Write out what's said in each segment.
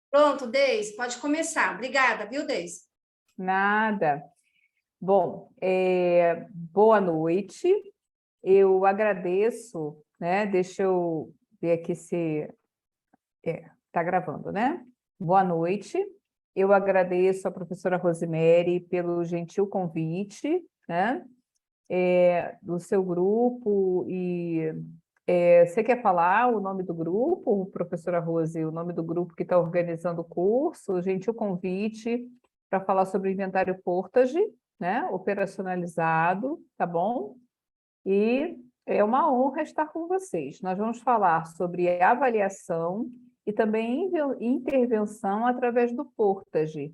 Pronto, Deise, pode começar. Obrigada, viu, Deise? Nada. Bom, boa noite. Eu agradeço, né? Deixa eu ver aqui se está gravando, né? Boa noite. Eu agradeço à professora Rosemary pelo gentil convite, né? Do seu grupo e você quer falar o nome do grupo, professora Rose, o nome do grupo que está organizando o curso, o gentil convite para falar sobre o inventário Portage, né? Operacionalizado, tá bom? E é uma honra estar com vocês. Nós vamos falar sobre avaliação e também intervenção através do Portage.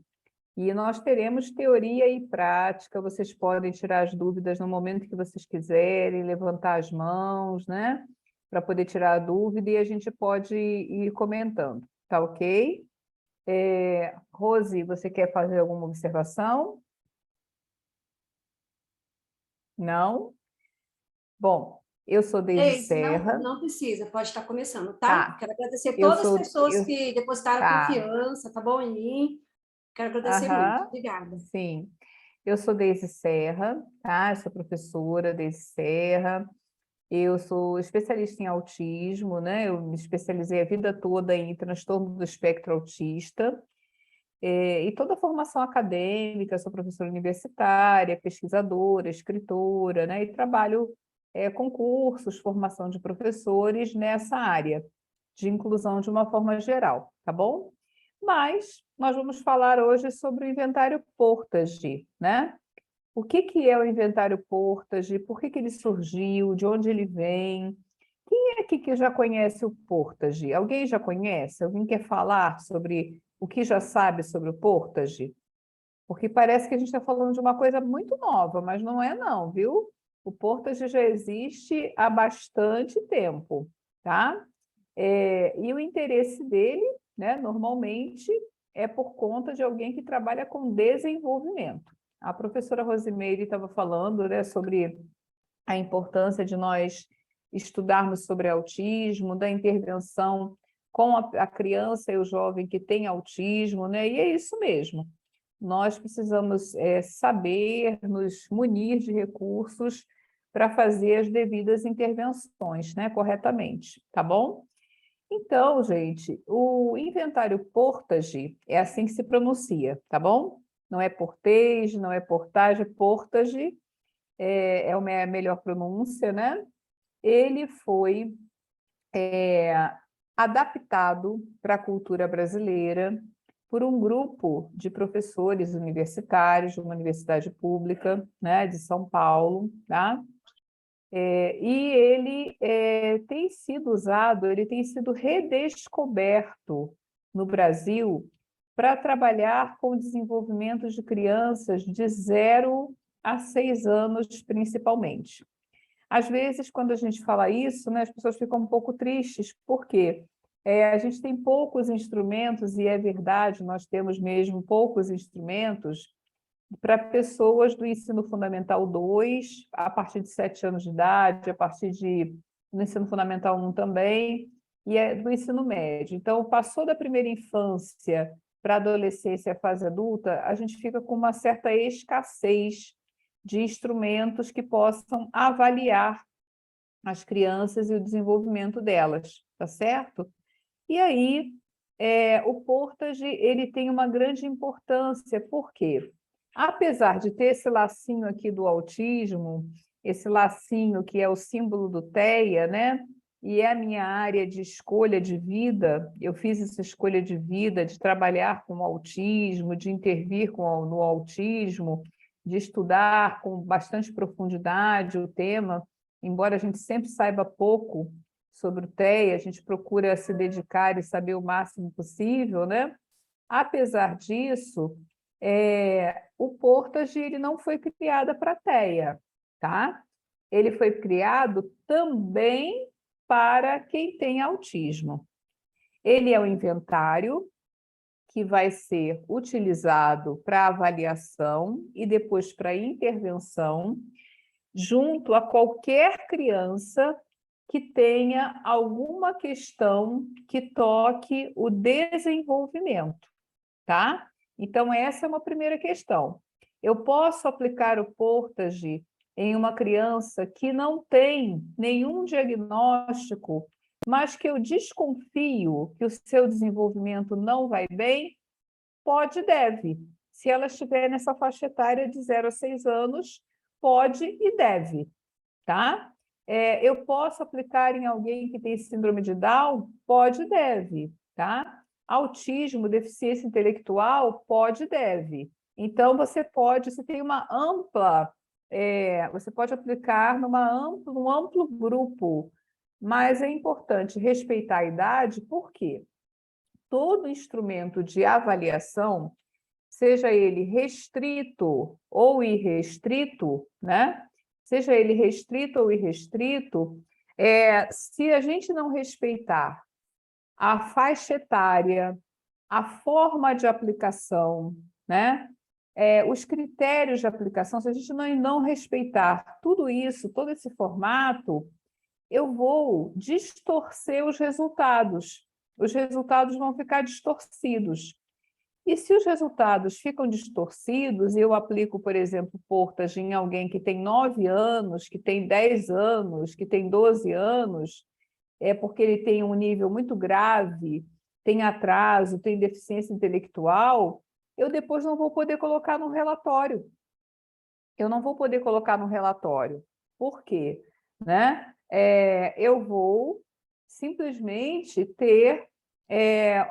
E nós teremos teoria e prática, vocês podem tirar as dúvidas no momento que vocês quiserem, levantar as mãos, né? Para poder tirar a dúvida e a gente pode ir comentando, tá ok? Rose, você quer fazer alguma observação? Não? Bom, eu sou Deise Deise, não, Serra, não precisa, pode estar começando, tá? tá? Quero agradecer Eu todas as sou, pessoas que depositaram tá, confiança, tá bom, em mim. Quero agradecer muito. aham, Obrigada. sim. Eu sou Deise Serra, tá? Eu sou professora Deise Serra. Eu sou especialista em autismo, né? Eu me especializei a vida toda em transtorno do espectro autista, e toda a formação acadêmica, sou professora universitária, pesquisadora, escritora, né? E trabalho com cursos, formação de professores nessa área de inclusão de uma forma geral, tá bom? Mas nós vamos falar hoje sobre o inventário Portage, né? O que é o inventário Portage? Por que ele surgiu? De onde ele vem? Quem é aqui que já conhece o Portage? Alguém já conhece? Alguém quer falar sobre o que já sabe sobre o Portage? Porque parece que a gente está falando de uma coisa muito nova, mas não é não, viu? O Portage já existe há bastante tempo, tá? E o interesse dele, né, normalmente, é por conta de alguém que trabalha com desenvolvimento. A professora Rosemary estava falando, né, sobre a importância de nós estudarmos sobre autismo, da intervenção com a criança e o jovem que tem autismo, né? E é isso mesmo. Nós precisamos saber nos munir de recursos para fazer as devidas intervenções, né, corretamente, tá bom? Então, gente, o inventário Portage é assim que se pronuncia, tá bom? Não é Portage, não é Portage, é Portage, é a melhor pronúncia, né? Ele foi adaptado para a cultura brasileira por um grupo de professores universitários de uma universidade pública, né, de São Paulo, tá? E ele tem sido usado, ele tem sido redescoberto no Brasil para trabalhar com o desenvolvimento de crianças de 0 a 6 anos, principalmente. Às vezes, quando a gente fala isso, né, as pessoas ficam um pouco tristes, porque a gente tem poucos instrumentos, e é verdade, nós temos mesmo poucos instrumentos para pessoas do ensino fundamental 2, a partir de 7 anos de idade, a partir do ensino fundamental 1 também, e do ensino médio. Então, passou da primeira infância para a adolescência e a fase adulta, a gente fica com uma certa escassez de instrumentos que possam avaliar as crianças e o desenvolvimento delas, tá certo? E aí, o Portage ele tem uma grande importância, por quê? Apesar de ter esse lacinho aqui do autismo, esse lacinho que é o símbolo do TEA, né? E é a minha área de escolha de vida, eu fiz essa escolha de vida, de trabalhar com o autismo, de intervir no autismo, de estudar com bastante profundidade o tema, embora a gente sempre saiba pouco sobre o TEA, a gente procura se dedicar e saber o máximo possível, né? Apesar disso, o Portage ele não foi criado para a TEA, tá? Ele foi criado também para quem tem autismo. Ele é um inventário que vai ser utilizado para avaliação e depois para intervenção, junto a qualquer criança que tenha alguma questão que toque o desenvolvimento, tá? Então, essa é uma primeira questão. Eu posso aplicar o Portage em uma criança que não tem nenhum diagnóstico, mas que eu desconfio que o seu desenvolvimento não vai bem? Pode e deve. Se ela estiver nessa faixa etária de 0 a 6 anos, pode e deve, tá? Eu posso aplicar em alguém que tem síndrome de Down? Pode e deve, tá? Autismo, deficiência intelectual? Pode e deve. Então, você tem uma ampla, você pode aplicar num amplo grupo, mas é importante respeitar a idade, por quê? Todo instrumento de avaliação, seja ele restrito ou irrestrito, né? Seja ele restrito ou irrestrito, se a gente não respeitar a faixa etária, a forma de aplicação, né? Os critérios de aplicação, se a gente não respeitar tudo isso, todo esse formato, eu vou distorcer os resultados. Os resultados vão ficar distorcidos. E se os resultados ficam distorcidos, e eu aplico, por exemplo, Portage em alguém que tem 9 anos, que tem 10 anos, que tem 12 anos, é porque ele tem um nível muito grave, tem atraso, tem deficiência intelectual, eu depois não vou poder colocar no relatório. Eu não vou poder colocar no relatório. Por quê? Né? Eu vou simplesmente ter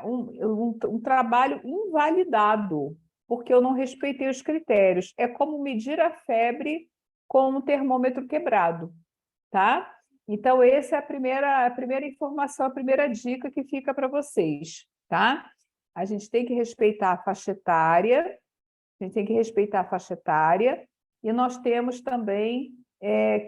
um trabalho invalidado, porque eu não respeitei os critérios. É como medir a febre com um termômetro quebrado, tá? Então, essa é a primeira informação, a primeira dica que fica para vocês, tá? A gente tem que respeitar a faixa etária, e nós temos também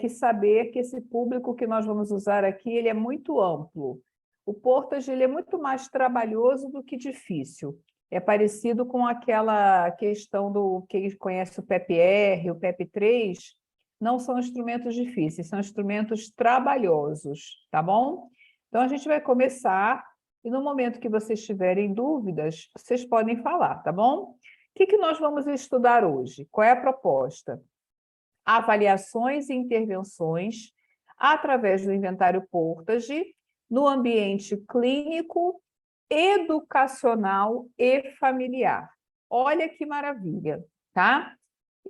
que saber que esse público que nós vamos usar aqui, ele é muito amplo. O Portage ele é muito mais trabalhoso do que difícil. É parecido com aquela questão do que conhece o PEP-R, o PEP-3, não são instrumentos difíceis, são instrumentos trabalhosos, tá bom? Então, a gente vai começar, e no momento que vocês tiverem dúvidas, vocês podem falar, tá bom? O que nós vamos estudar hoje? Qual é a proposta? Avaliações e intervenções através do inventário Portage no ambiente clínico, educacional e familiar. Olha que maravilha, tá?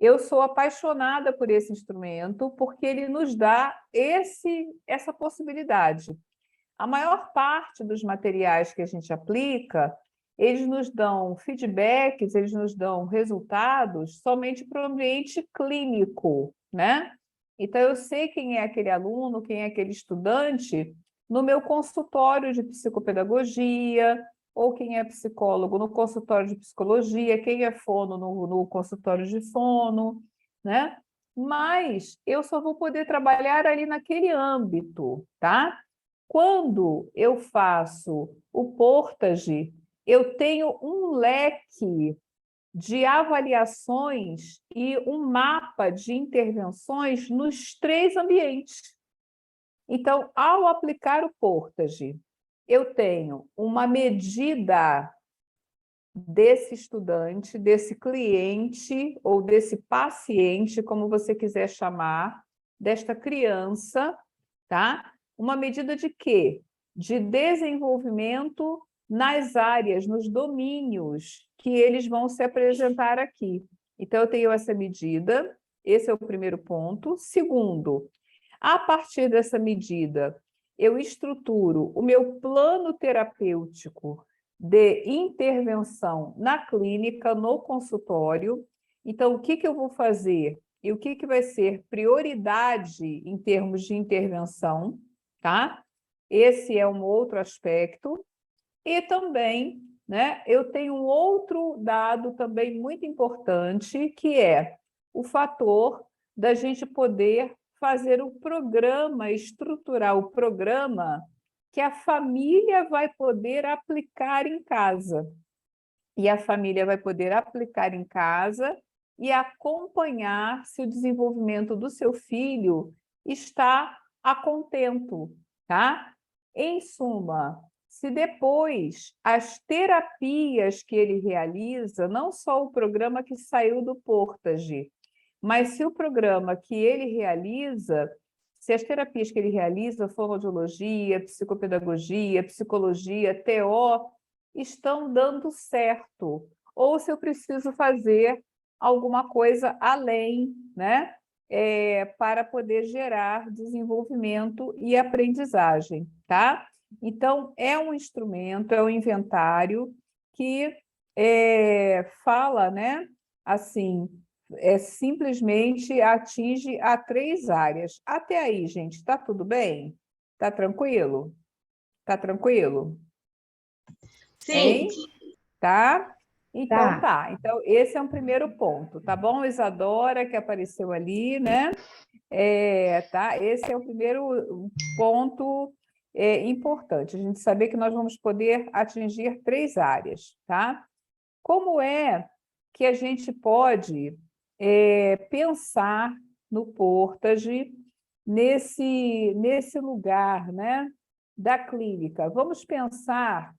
Eu sou apaixonada por esse instrumento porque ele nos dá essa possibilidade. A maior parte dos materiais que a gente aplica, eles nos dão feedbacks, eles nos dão resultados somente para o ambiente clínico, né? Então, eu sei quem é aquele aluno, quem é aquele estudante no meu consultório de psicopedagogia, ou quem é psicólogo no consultório de psicologia, quem é fono no consultório de fono, né? Mas eu só vou poder trabalhar ali naquele âmbito, tá? Quando eu faço o Portage, eu tenho um leque de avaliações e um mapa de intervenções nos 3 ambientes. Então, ao aplicar o Portage, eu tenho uma medida desse estudante, desse cliente ou desse paciente, como você quiser chamar, desta criança, tá? Uma medida de quê? De desenvolvimento nas áreas, nos domínios que eles vão se apresentar aqui. Então, eu tenho essa medida, esse é o primeiro ponto. Segundo, a partir dessa medida, eu estruturo o meu plano terapêutico de intervenção na clínica, no consultório. Então, o que eu vou fazer e o que vai ser prioridade em termos de intervenção, tá? Esse é um outro aspecto. E também, né, eu tenho um outro dado também muito importante, que é o fator da gente poder fazer o programa, estruturar o programa que a família vai poder aplicar em casa. E a família vai poder aplicar em casa e acompanhar se o desenvolvimento do seu filho está a contento, tá? Em suma, se depois as terapias que ele realiza, não só o programa que saiu do Portage, mas se o programa que ele realiza, se as terapias que ele realiza, fonoaudiologia, psicopedagogia, psicologia, TO, estão dando certo, ou se eu preciso fazer alguma coisa além, né? Para poder gerar desenvolvimento e aprendizagem, tá? Então, é um instrumento, é um inventário que fala, né? Assim, simplesmente atinge a 3 áreas. Até aí, gente, está tudo bem? Está tranquilo? Está tranquilo? Sim. Hein? Tá? Então, Tá. tá. Então, esse é um primeiro ponto, tá bom? Isadora, que apareceu ali, né? Tá? Esse é o primeiro ponto importante, a gente saber que nós vamos poder atingir 3 áreas, tá? Como é que a gente pode pensar no Portage nesse lugar, né, da clínica? Vamos pensar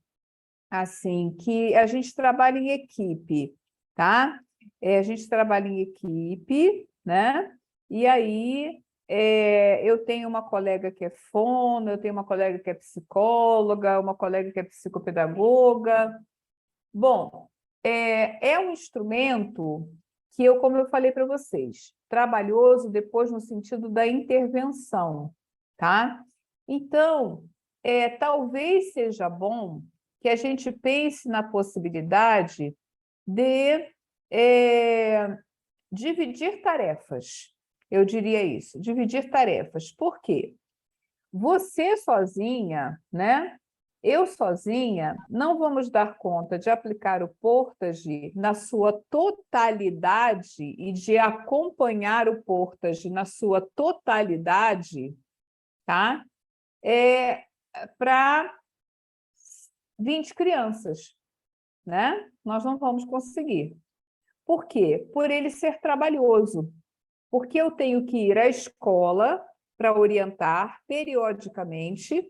assim, que a gente trabalha em equipe, tá? A gente trabalha em equipe, né? E aí eu tenho uma colega que é fono, eu tenho uma colega que é psicóloga, uma colega que é psicopedagoga. Bom, é um instrumento que eu, como eu falei para vocês, trabalhoso depois no sentido da intervenção, tá? Então, talvez seja bom que a gente pense na possibilidade de dividir tarefas. Eu diria isso, dividir tarefas. Por quê? Você sozinha, né? Eu sozinha, não vamos dar conta de aplicar o Portage na sua totalidade e de acompanhar o Portage na sua totalidade, tá? Para 20 crianças, né? Nós não vamos conseguir. Por quê? Por ele ser trabalhoso. Porque eu tenho que ir à escola para orientar periodicamente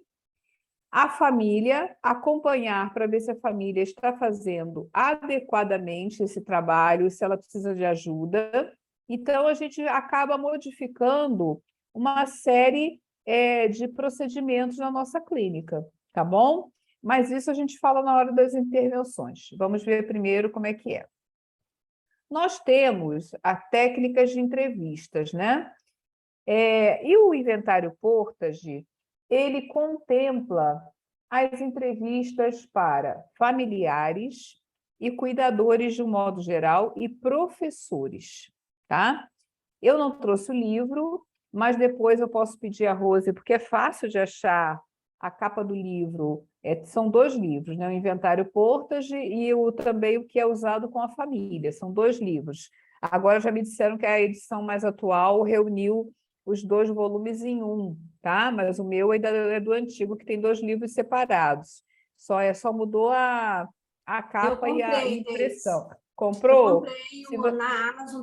a família, acompanhar para ver se a família está fazendo adequadamente esse trabalho, se ela precisa de ajuda. Então, a gente acaba modificando uma série de procedimentos na nossa clínica, tá bom? Mas isso a gente fala na hora das intervenções. Vamos ver primeiro como é que é. Nós temos as técnicas de entrevistas, né? E o inventário Portage, ele contempla as entrevistas para familiares e cuidadores de um modo geral e professores, tá? Eu não trouxe o livro, mas depois eu posso pedir a Rose, porque é fácil de achar a capa do livro. São 2 livros, né? O Inventário Portage e também o que é usado com a família. São 2 livros. Agora já me disseram que a edição mais atual reuniu os 2 volumes em um, tá? Mas o meu ainda é do antigo, que tem 2 livros separados. Só mudou a capa e a impressão. Comprou? Eu comprei na Amazon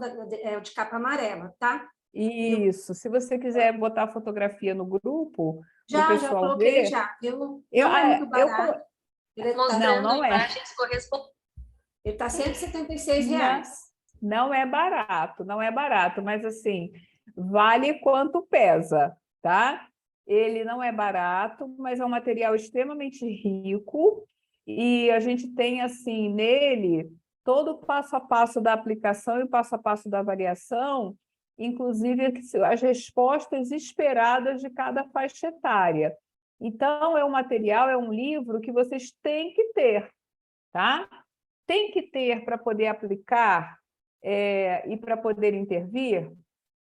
de capa amarela, tá? Isso. Se você quiser botar a fotografia no grupo, para o Já pessoal coloquei ver. já. Não é muito barato. Não é. Ele está R$ 176. Não é barato, não é barato, mas assim, vale quanto pesa, tá? Ele não é barato, mas é um material extremamente rico e a gente tem assim nele todo o passo a passo da aplicação e o passo a passo da avaliação, inclusive as respostas esperadas de cada faixa etária. Então, é um material, é um livro que vocês têm que ter, tá? Tem que ter para poder aplicar e para poder intervir,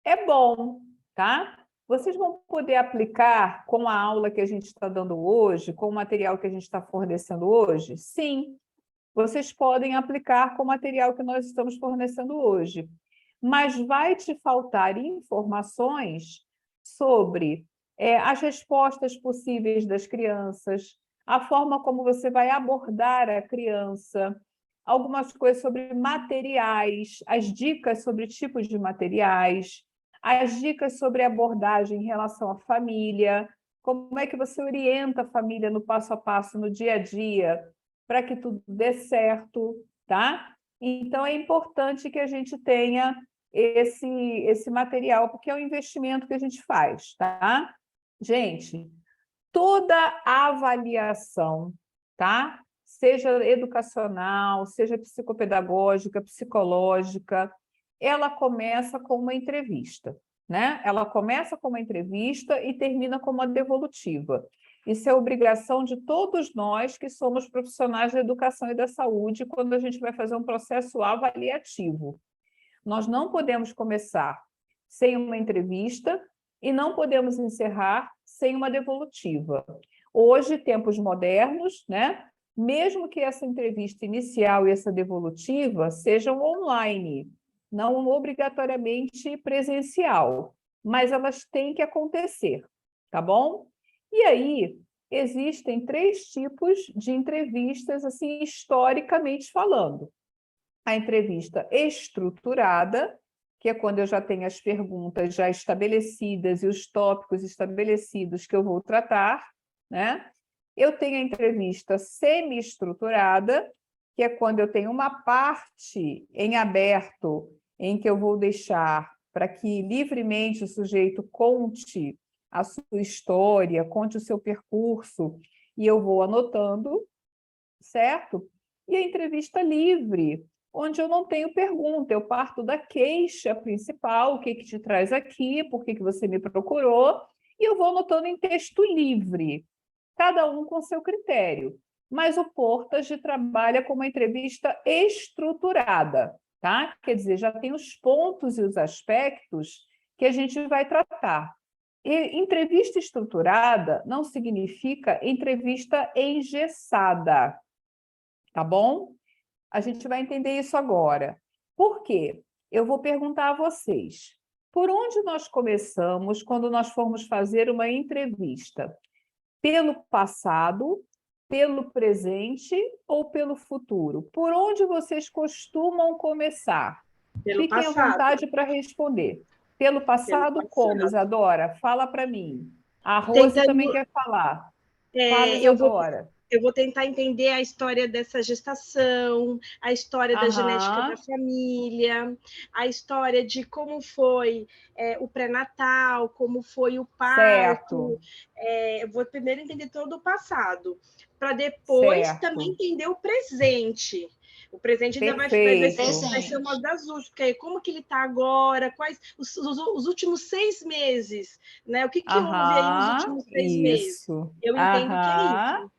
é bom, tá? Vocês vão poder aplicar com a aula que a gente está dando hoje, com o material que a gente está fornecendo hoje? Sim, vocês podem aplicar com o material que nós estamos fornecendo hoje. Mas vai te faltar informações sobre as respostas possíveis das crianças, a forma como você vai abordar a criança, algumas coisas sobre materiais, as dicas sobre tipos de materiais, as dicas sobre abordagem em relação à família, Como é que você orienta a família no passo a passo, no dia a dia, para que tudo dê certo, tá? Então, é importante que a gente tenha esse material, porque é um investimento que a gente faz, tá? Gente, toda avaliação, tá? Seja educacional, seja psicopedagógica, psicológica, ela começa com uma entrevista, né? Ela começa com uma entrevista e termina com uma devolutiva. Isso é obrigação de todos nós que somos profissionais da educação e da saúde quando a gente vai fazer um processo avaliativo. Nós não podemos começar sem uma entrevista e não podemos encerrar sem uma devolutiva. Hoje, tempos modernos, né? Mesmo que essa entrevista inicial e essa devolutiva sejam online, não obrigatoriamente presencial, mas elas têm que acontecer, tá bom? E aí, existem 3 tipos de entrevistas, assim, historicamente falando. A entrevista estruturada, que é quando eu já tenho as perguntas já estabelecidas e os tópicos estabelecidos que eu vou tratar, né? Eu tenho a entrevista semi-estruturada, que é quando eu tenho uma parte em aberto, em que eu vou deixar para que livremente o sujeito conte a sua história, conte o seu percurso, e eu vou anotando, certo? E a entrevista livre, onde eu não tenho pergunta, eu parto da queixa principal, o que te traz aqui, por que você me procurou, e eu vou anotando em texto livre, cada um com seu critério. Mas o Portage trabalha com uma entrevista estruturada, tá? Quer dizer, já tem os pontos e os aspectos que a gente vai tratar. E entrevista estruturada não significa entrevista engessada, tá bom? A gente vai entender isso agora. Por quê? Eu vou perguntar a vocês. Por onde nós começamos quando nós formos fazer uma entrevista? Pelo passado, pelo presente ou pelo futuro? Por onde vocês costumam começar? Pelo Fiquem à passado. vontade para responder. Pelo passado, Pelo como, passado. Isadora? Fala para mim. A Rose também quer falar. Fala, Eu Isadora. vou tentar entender a história dessa gestação, a história da genética da família, a história de como foi o pré-natal, como foi o parto. Eu vou primeiro entender todo o passado, para depois também entender o presente. O presente ainda vai ser uma das últimas, porque como que ele está agora, quais os últimos 6 meses, né? O que houve aí nos últimos 6 meses? Eu entendo que é isso.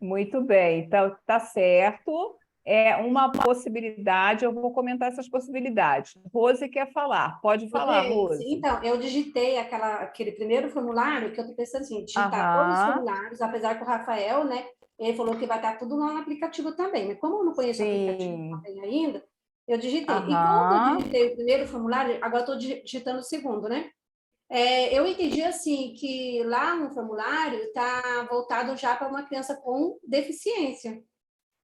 Muito bem, então tá certo. É uma possibilidade, eu vou comentar essas possibilidades. Rose quer falar, pode falar, Rose. Então, eu digitei aquele primeiro formulário, que eu estou pensando assim, digitar todos os formulários, apesar que o Rafael, né, ele falou que vai estar tudo lá no aplicativo também, mas como eu não conheço o aplicativo também ainda, eu digitei. E quando eu digitei o primeiro formulário, agora estou digitando o segundo, né? Eu entendi assim que lá no formulário está voltado já para uma criança com deficiência.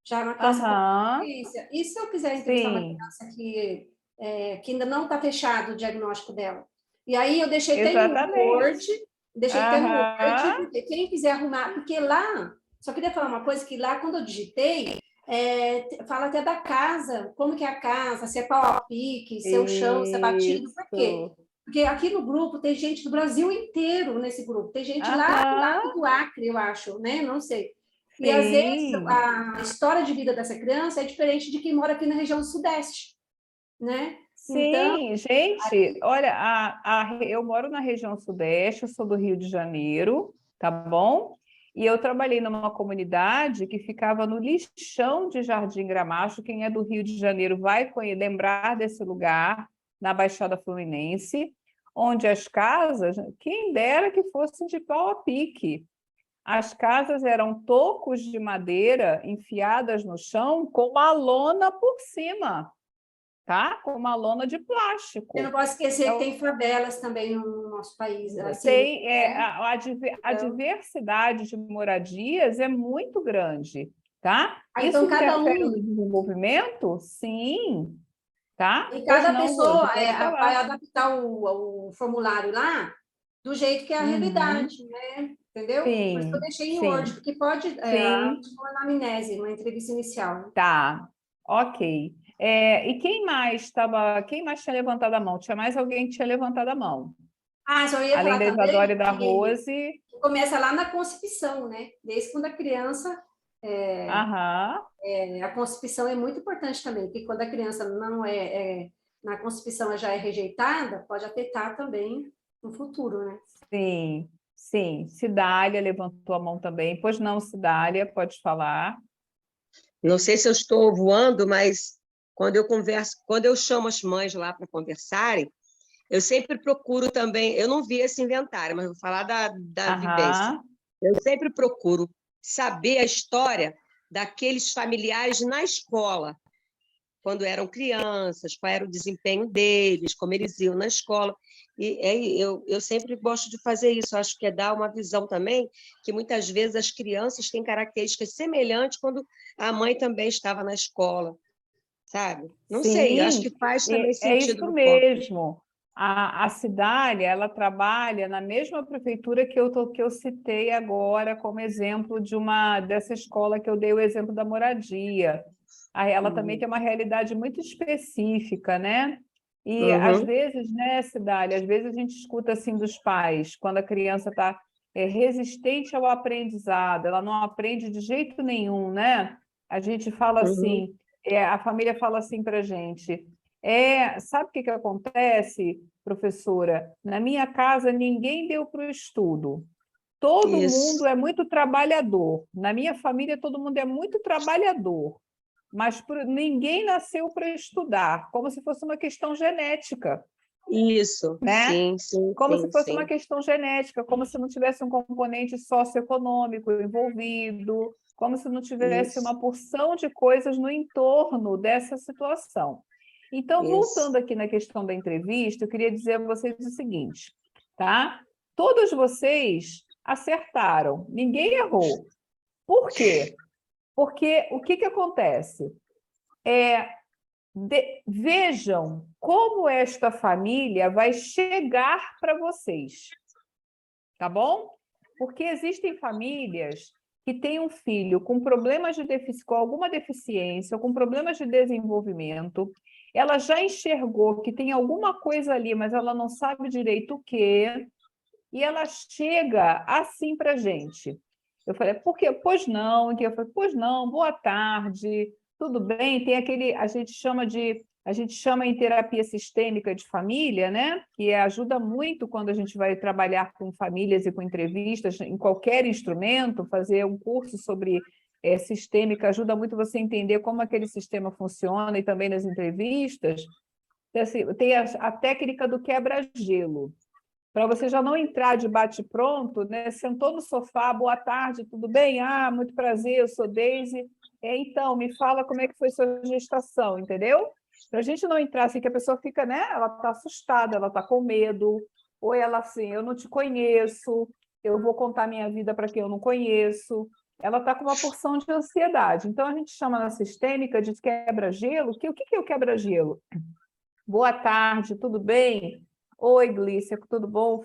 Já uma criança com deficiência. E se eu quiser entrevistar uma criança que ainda não está fechado o diagnóstico dela? E aí eu deixei até no Word, porque quem quiser arrumar, porque lá, só queria falar uma coisa, que lá quando eu digitei, fala até da casa, como que é a casa, se é pau a pique, se é o chão, se é batido, por quê? Porque aqui no grupo tem gente do Brasil inteiro nesse grupo. Tem gente lá do Acre, eu acho, né? Não sei. E às vezes a história de vida dessa criança é diferente de quem mora aqui na região sudeste, né? Sim, então, gente, olha, eu moro na região sudeste, eu sou do Rio de Janeiro, tá bom? E eu trabalhei numa comunidade que ficava no lixão de Jardim Gramacho. Quem é do Rio de Janeiro vai lembrar desse lugar, na Baixada Fluminense, onde as casas, quem dera que fossem de pau a pique. As casas eram tocos de madeira enfiadas no chão com uma lona por cima, tá? Com uma lona de plástico. Eu não posso esquecer que tem favelas também no nosso país. Assim, tem, a diversidade de moradias é muito grande, tá? Então, isso interfere no desenvolvimento? Sim. Tá? E cada pessoa vai adaptar o formulário lá do jeito que é a Uhum. realidade, né? Entendeu? Por isso que eu Sim, deixei em Word, sim, porque pode, sim. uma anamnese, uma entrevista inicial, né? Tá, ok. E quem mais tinha levantado a mão? Tinha mais alguém que tinha levantado a mão? Ah, só ia Além falar da Isadora também e da Rose. que começa lá na concepção, né? Desde quando a criança, Aham, a concepção é muito importante também, porque quando a criança não na concepção ela já é rejeitada, pode afetar também no futuro, né? sim, sim. Cidália levantou a mão também. Pois não, Cidália, pode falar. Não sei se eu estou voando, mas quando eu chamo as mães lá para conversarem, eu sempre procuro também, eu não vi esse inventário, mas vou falar da vivência. Aham, Eu sempre procuro saber a história daqueles familiares na escola, quando eram crianças, qual era o desempenho deles, como eles iam na escola. Eu sempre gosto de fazer isso, acho que é dar uma visão também, que muitas vezes as crianças têm características semelhantes quando a mãe também estava na escola, sabe? Não sei, acho sim, que faz também é sentido isso no ponto. mesmo. A Cidália, ela trabalha na mesma prefeitura que eu citei agora como exemplo dessa escola que eu dei o exemplo da moradia. Aí ela também tem uma realidade muito específica, né? E às Uhum, vezes, né, Cidália, às vezes a gente escuta assim dos pais, quando a criança está resistente ao aprendizado, ela não aprende de jeito nenhum, né? A gente fala uhum, assim, a família fala assim para a gente. Sabe o que acontece, professora? Na minha casa, ninguém deu para o estudo. Todo mundo isso, é muito trabalhador. Na minha família, todo mundo é muito trabalhador, mas ninguém nasceu para estudar, como se fosse uma questão genética, isso, né? sim, sim, Como se sim, fosse uma sim, questão genética, como se não tivesse um componente socioeconômico envolvido, como se não tivesse isso, uma porção de coisas no entorno dessa situação. Então, isso. voltando aqui na questão da entrevista, eu queria dizer a vocês o seguinte, tá? Todos vocês acertaram, ninguém errou. Por quê? Porque o que acontece? Vejam como esta família vai chegar para vocês. Tá bom? Porque existem famílias que têm um filho com problemas de com alguma deficiência, ou com problemas de desenvolvimento, ela já enxergou que tem alguma coisa ali, mas ela não sabe direito o quê, e ela chega assim para a gente. Eu falei, por quê? Pois não. Eu falei, pois não, boa tarde, tudo bem? Tem aquele, a gente chama em terapia sistêmica de família, né? Que ajuda muito quando a gente vai trabalhar com famílias e com entrevistas em qualquer instrumento, fazer um curso sobre sistêmica ajuda muito você a entender como aquele sistema funciona e também nas entrevistas. Então, assim, tem a técnica do quebra-gelo para você já não entrar de bate-pronto, né? Sentou no sofá, boa tarde, tudo bem? Ah, muito prazer, eu sou Deise. Então, me fala como é que foi sua gestação, entendeu? Para a gente não entrar assim, que a pessoa fica, né? Ela está assustada, ela está com medo, ou ela assim, eu não te conheço, eu vou contar minha vida para quem eu não conheço. Ela está com uma porção de ansiedade. Então, a gente chama na sistêmica de quebra-gelo, que o que é o quebra-gelo? Boa tarde, tudo bem? Oi, Glícia, tudo bom?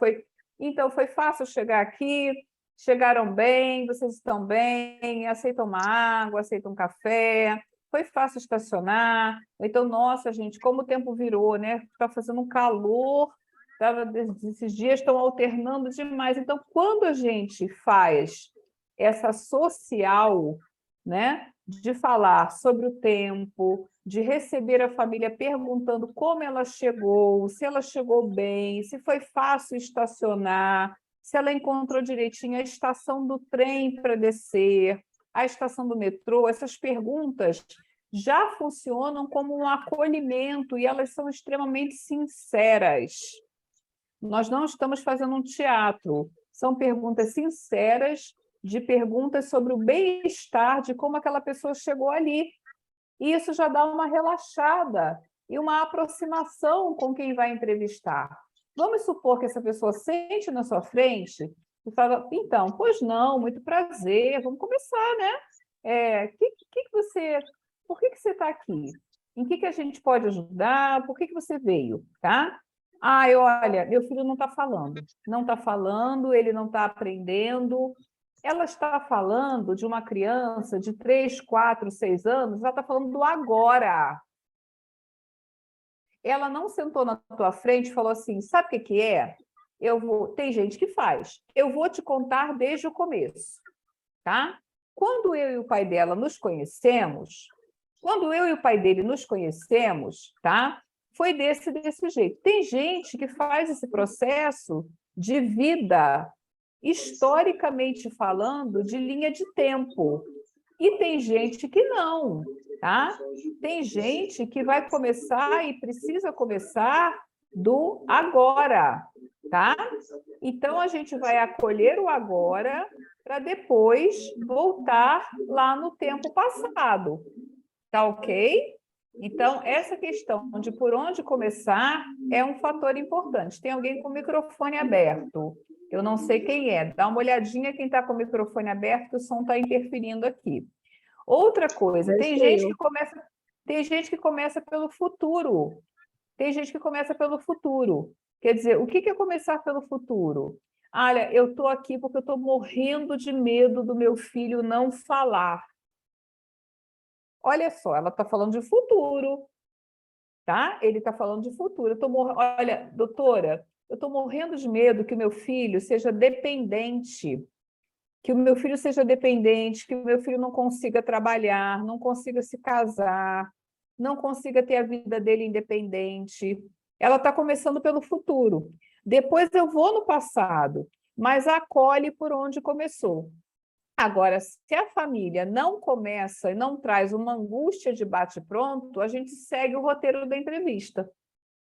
Então, foi fácil chegar aqui? Chegaram bem? Vocês estão bem? Aceitam uma água? Aceitam um café? Foi fácil estacionar? Então, nossa, gente, como o tempo virou, né? Está fazendo um calor, esses dias estão alternando demais. Então, quando a gente faz essa social, né, de falar sobre o tempo, de receber a família perguntando como ela chegou, se ela chegou bem, se foi fácil estacionar, se ela encontrou direitinho a estação do trem para descer, a estação do metrô, essas perguntas já funcionam como um acolhimento e elas são extremamente sinceras. Nós não estamos fazendo um teatro, são perguntas sinceras, de perguntas sobre o bem-estar, de como aquela pessoa chegou ali. E isso já dá uma relaxada e uma aproximação com quem vai entrevistar. Vamos supor que essa pessoa sente na sua frente e fala, então, pois não, muito prazer, vamos começar, né? Por que você está aqui? Em que a gente pode ajudar? Por que você veio, tá? Olha, meu filho não está falando. Não está falando, ele não está aprendendo. Ela está falando de uma criança de 3, 4, 6 anos, ela está falando do agora. Ela não sentou na tua frente e falou assim, sabe o que que é? Tem gente que faz. Eu vou te contar desde o começo, tá? Quando eu e o pai dela nos conhecemos, quando eu e o pai dele nos conhecemos, tá? Foi desse jeito. Tem gente que faz esse processo de vida, historicamente falando, de linha de tempo. E tem gente que não, tá? Tem gente que vai começar e precisa começar do agora, tá? Então a gente vai acolher o agora para depois voltar lá no tempo passado. Tá ok? Então, essa questão de por onde começar é um fator importante. Tem alguém com o microfone aberto. Eu não sei quem é. Dá uma olhadinha quem está com o microfone aberto, o som está interferindo aqui. Outra coisa, tem gente que começa pelo futuro. Tem gente que começa pelo futuro. Quer dizer, o que é começar pelo futuro? Olha, eu estou aqui porque eu estou morrendo de medo do meu filho não falar. Olha só, ela está falando de futuro, tá? Ele está falando de futuro. Olha, doutora, eu estou morrendo de medo que o meu filho seja dependente, que o meu filho seja dependente, que o meu filho não consiga trabalhar, não consiga se casar, não consiga ter a vida dele independente. Ela está começando pelo futuro. Depois eu vou no passado, mas acolhe por onde começou. Agora, se a família não começa e não traz uma angústia de bate-pronto, a gente segue o roteiro da entrevista,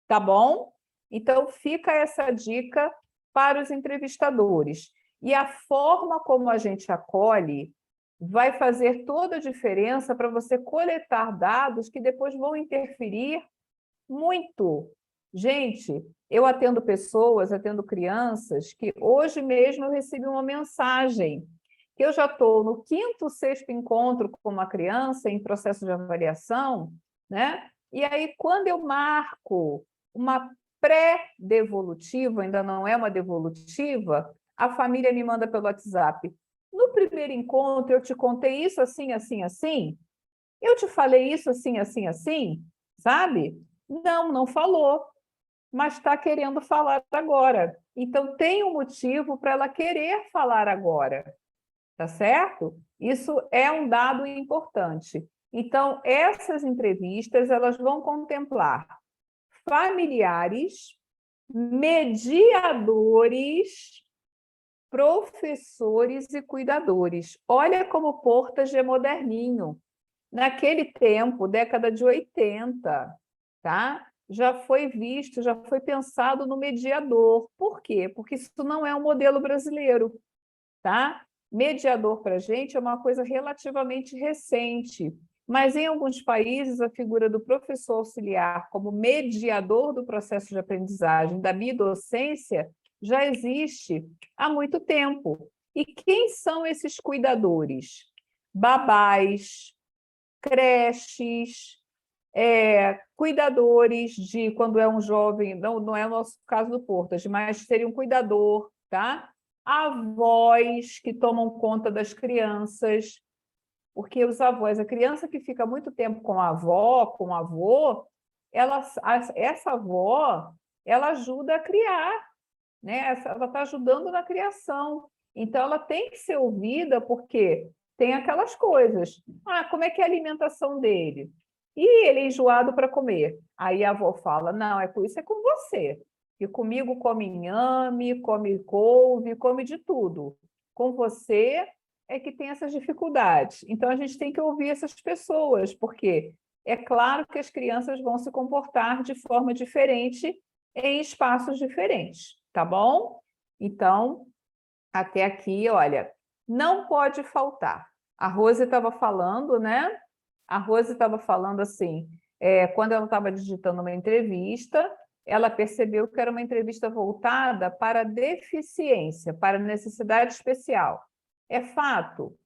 tá bom? Então, fica essa dica para os entrevistadores. E a forma como a gente acolhe vai fazer toda a diferença para você coletar dados que depois vão interferir muito. Gente, eu atendo pessoas, atendo crianças, que hoje mesmo eu recebi uma mensagem que eu já estou no 5º, 6º encontro com uma criança em processo de avaliação, né? E aí, quando eu marco uma pré-devolutiva, ainda não é uma devolutiva, a família me manda pelo WhatsApp. No primeiro encontro, eu te contei isso assim, assim, assim? Eu te falei isso assim, assim, assim? Sabe? Não, não falou, mas está querendo falar agora. Então, tem um motivo para ela querer falar agora. Tá certo? Isso é um dado importante. Então, essas entrevistas elas vão contemplar familiares, mediadores, professores e cuidadores. Olha como o Portas é moderninho. Naquele tempo, década de 80, tá? Já foi visto, já foi pensado no mediador. Por quê? Porque isso não é um modelo brasileiro, tá? Mediador para a gente é uma coisa relativamente recente, mas em alguns países a figura do professor auxiliar como mediador do processo de aprendizagem da bidocência já existe há muito tempo. E quem são esses cuidadores? Babás, creches, cuidadores de quando é um jovem, não é o nosso caso do Portas, mas seria um cuidador, tá? Avós que tomam conta das crianças, porque os avós, a criança que fica muito tempo com a avó, com o avô, essa avó, ela ajuda a criar, né? Ela está ajudando na criação. Então, ela tem que ser ouvida, porque tem aquelas coisas. Como é que é a alimentação dele? E ele é enjoado para comer. Aí a avó fala, não, isso é com você. E comigo come inhame, come couve, come de tudo. Com você é que tem essas dificuldades. Então, a gente tem que ouvir essas pessoas, porque é claro que as crianças vão se comportar de forma diferente em espaços diferentes, tá bom? Então, até aqui, olha, não pode faltar. A Rose estava falando, né? A Rose estava falando assim, quando ela estava digitando uma entrevista, ela percebeu que era uma entrevista voltada para deficiência, para necessidade especial. É fato,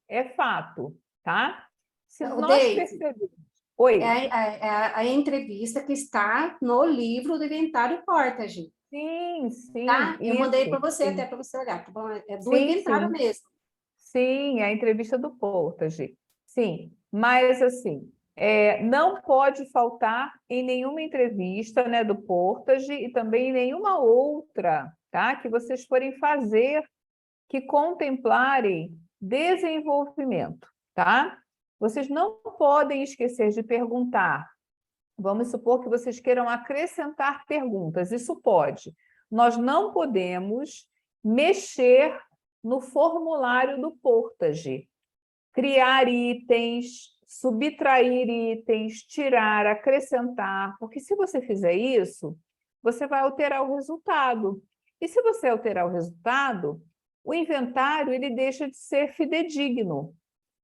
tá? Se O nós Deise, percebemos... Oi? A entrevista que está no livro do Inventário Portage, Sim, sim, tá? Eu mandei para isso. você até Sim, para você olhar, tá bom? É do sim, Inventário sim. mesmo. Sim, a entrevista do Portage. Sim, mas assim, não pode faltar em nenhuma entrevista, né, do Portage e também em nenhuma outra, tá, que vocês forem fazer que contemplarem desenvolvimento, tá? Vocês não podem esquecer de perguntar. Vamos supor que vocês queiram acrescentar perguntas, isso pode. Nós não podemos mexer no formulário do Portage, criar itens, subtrair itens, tirar, acrescentar, porque se você fizer isso, você vai alterar o resultado. E se você alterar o resultado, o inventário ele deixa de ser fidedigno.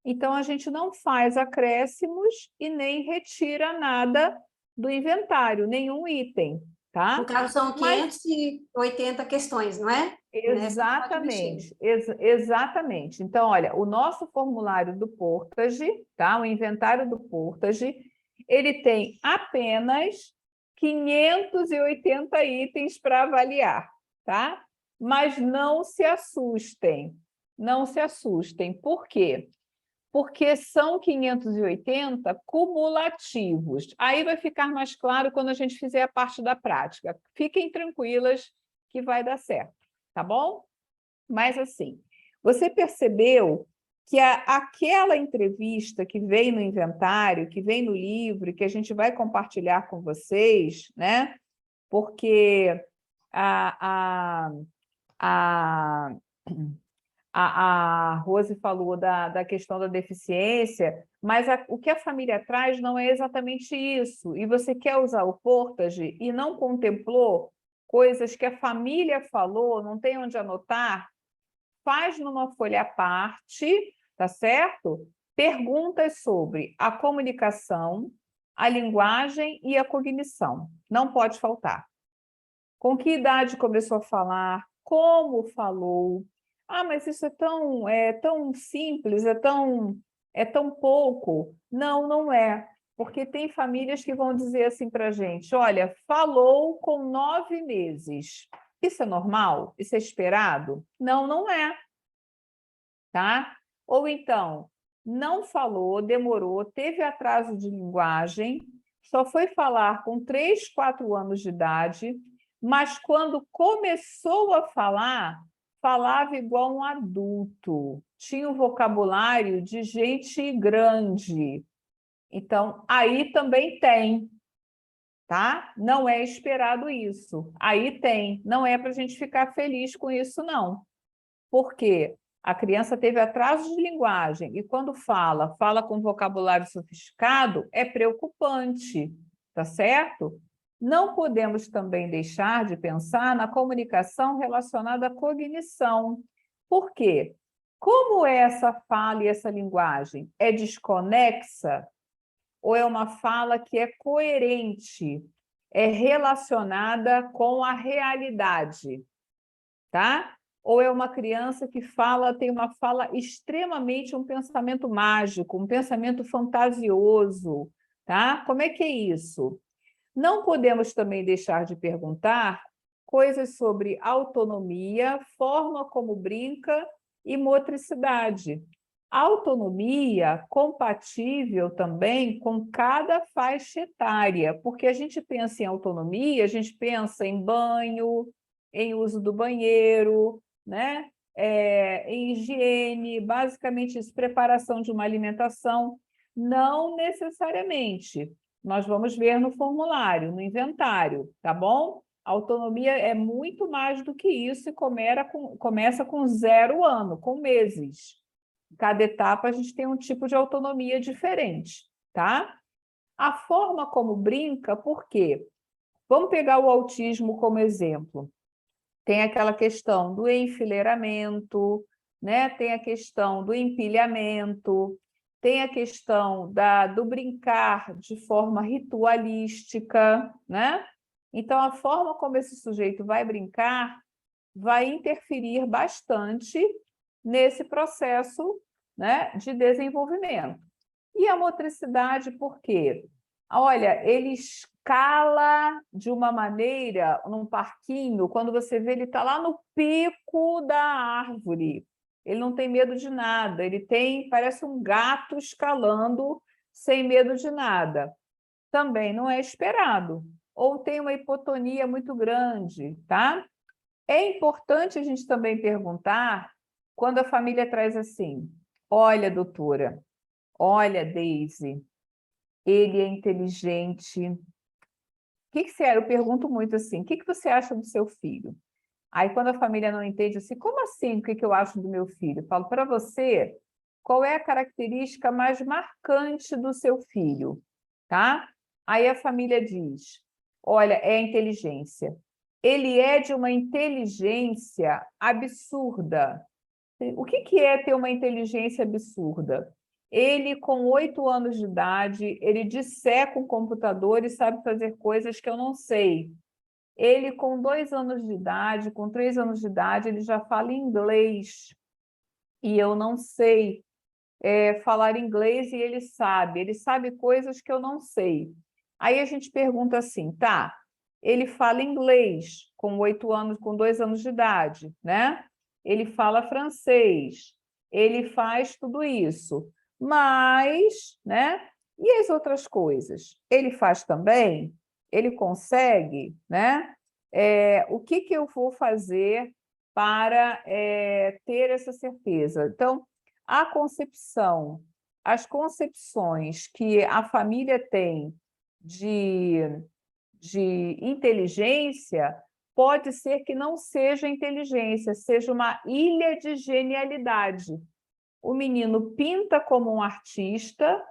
Então, a gente não faz acréscimos e nem retira nada do inventário, nenhum item, No tá? caso, são Mas 580 questões, não é? Nessa não pode mexer. exatamente, exatamente. Então, olha, o nosso formulário do Portage, tá? O inventário do Portage, ele tem apenas 580 itens para avaliar, tá? Mas não se assustem, não se assustem. Por quê? Porque são 580 cumulativos. Aí vai ficar mais claro quando a gente fizer a parte da prática. Fiquem tranquilas que vai dar certo, tá bom? Mas assim, você percebeu que aquela entrevista que vem no inventário, que vem no livro, que a gente vai compartilhar com vocês, né? Porque a, a, a Rose falou da questão da deficiência, mas o que a família traz não é exatamente isso. E você quer usar o Portage e não contemplou coisas que a família falou, não tem onde anotar, faz numa folha à parte, tá certo? Perguntas sobre a comunicação, a linguagem e a cognição. Não pode faltar. Com que idade começou a falar? Como falou? Ah, mas isso é tão simples, é tão pouco. Não, não é. Porque tem famílias que vão dizer assim para a gente: olha, falou com 9 meses. Isso é normal? Isso é esperado? Não, não é. Tá? Ou então, não falou, demorou, teve atraso de linguagem, só foi falar com 3, 4 anos de idade, mas quando começou a falar, falava igual um adulto, tinha um vocabulário de gente grande. Então, aí também tem, tá? Não é esperado isso. Aí tem, não é para a gente ficar feliz com isso, não. Por quê? A criança teve atraso de linguagem e quando fala com vocabulário sofisticado, é preocupante, tá certo? Não podemos também deixar de pensar na comunicação relacionada à cognição. Por quê? Como é essa fala e essa linguagem? É desconexa ou é uma fala que é coerente, é relacionada com a realidade, tá? Ou é uma criança que tem uma fala extremamente, um pensamento mágico, um pensamento fantasioso, tá? Como é que é isso? Não podemos também deixar de perguntar coisas sobre autonomia, forma como brinca e motricidade. Autonomia compatível também com cada faixa etária, porque a gente pensa em autonomia, a gente pensa em banho, em uso do banheiro, né? Em higiene, basicamente isso, preparação de uma alimentação. Não necessariamente. Nós vamos ver no formulário, no inventário, tá bom? A autonomia é muito mais do que isso e começa com 0 ano, com meses. Cada etapa a gente tem um tipo de autonomia diferente, tá? A forma como brinca, por quê? Vamos pegar o autismo como exemplo. Tem aquela questão do enfileiramento, né? Tem a questão do empilhamento, tem a questão do brincar de forma ritualística, né? Então, a forma como esse sujeito vai brincar vai interferir bastante nesse processo, né, de desenvolvimento. E a motricidade, por quê? Olha, ele escala de uma maneira, num parquinho, quando você vê, ele está lá no pico da árvore. Ele não tem medo de nada, ele tem, parece um gato escalando sem medo de nada. Também não é esperado. Ou tem uma hipotonia muito grande, tá? É importante a gente também perguntar quando a família traz assim: olha, doutora, olha, Daisy, ele é inteligente. O que que você... Eu pergunto muito assim: o que que você acha do seu filho? Aí, quando a família não entende, assim, como assim? O que que eu acho do meu filho? Eu falo, para você, qual é a característica mais marcante do seu filho? Tá? Aí a família diz, olha, é a inteligência. Ele é de uma inteligência absurda. O que que é ter uma inteligência absurda? Ele, com 8 anos de idade, ele disseca um computador e sabe fazer coisas que eu não sei. Ele, com 2 anos de idade, com 3 anos de idade, ele já fala inglês. E eu não sei falar inglês e ele sabe coisas que eu não sei. Aí a gente pergunta assim, tá, ele fala inglês com 8 anos, com 2 anos de idade, né? Ele fala francês, ele faz tudo isso, mas, né? E as outras coisas? Ele faz também? Ele consegue, né? O que que eu vou fazer para ter essa certeza? Então, a concepção, as concepções que a família tem de, de inteligência, pode ser que não seja inteligência, seja uma ilha de genialidade. O menino pinta como um artista,